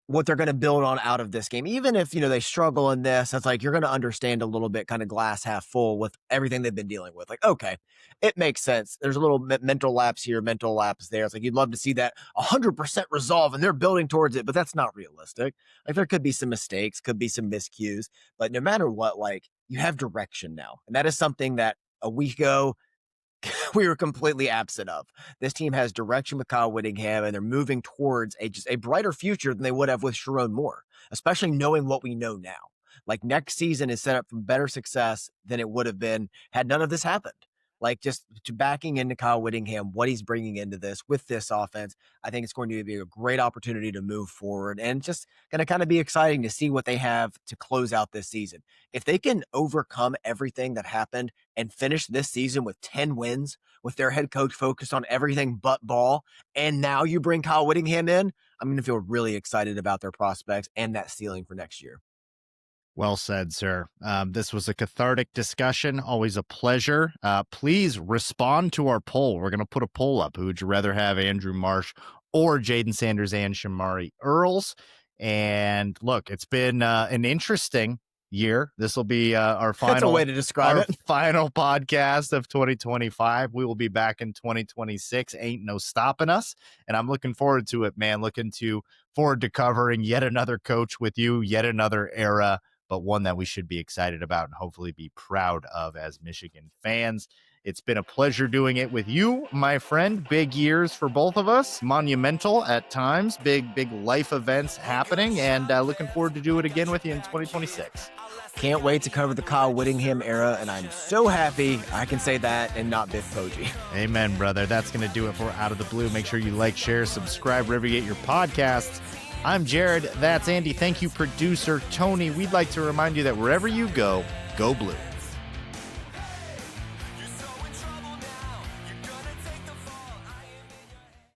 [SPEAKER 2] what they're going to build on out of this game. Even if, they struggle in this, it's like, you're going to understand a little bit kind of glass half full with everything they've been dealing with. Like, okay, it makes sense. There's a little mental lapse here, mental lapse there. It's like, you'd love to see that 100% resolve and they're building towards it, but that's not realistic. Like, there could be some mistakes, could be some miscues, but no matter what, like, you have direction now. And that is something that a week ago, we were completely absent of. This team has direction with Kyle Whittingham, and they're moving towards just a brighter future than they would have with Sherrone Moore, especially knowing what we know now. Like, next season is set up for better success than it would have been had none of this happened. Like, just to backing into Kyle Whittingham, what he's bringing into this with this offense, I think it's going to be a great opportunity to move forward, and just going to kind of be exciting to see what they have to close out this season. If they can overcome everything that happened and finish this season with 10 wins, with their head coach focused on everything but ball, and now you bring Kyle Whittingham in, I'm going to feel really excited about their prospects and that ceiling for next year.
[SPEAKER 1] Well said, sir. This was a cathartic discussion. Always a pleasure. Please respond to our poll. We're going to put a poll up. Who would you rather have, Andrew Marsh or Jaden Sanders and Shamari Earls? And look, it's been an interesting year. This will be our final,
[SPEAKER 2] that's a way to describe it.
[SPEAKER 1] Final podcast of 2025. We will be back in 2026. Ain't no stopping us. And I'm looking forward to it, man. Looking forward to covering yet another coach with you, yet another era, but one that we should be excited about and hopefully be proud of as Michigan fans. It's been a pleasure doing it with you, my friend. Big years for both of us, monumental at times, big life events happening, and looking forward to do it again with you in 2026.
[SPEAKER 2] Can't wait to cover the Kyle Whittingham era, and I'm so happy I can say that and not Biff Poggi.
[SPEAKER 1] Amen, brother. That's going to do it for Out of the Blue. Make sure you like, share, subscribe wherever you get your podcasts. I'm Jared. That's Andy. Thank you, producer Tony. We'd like to remind you that wherever you go, go blue.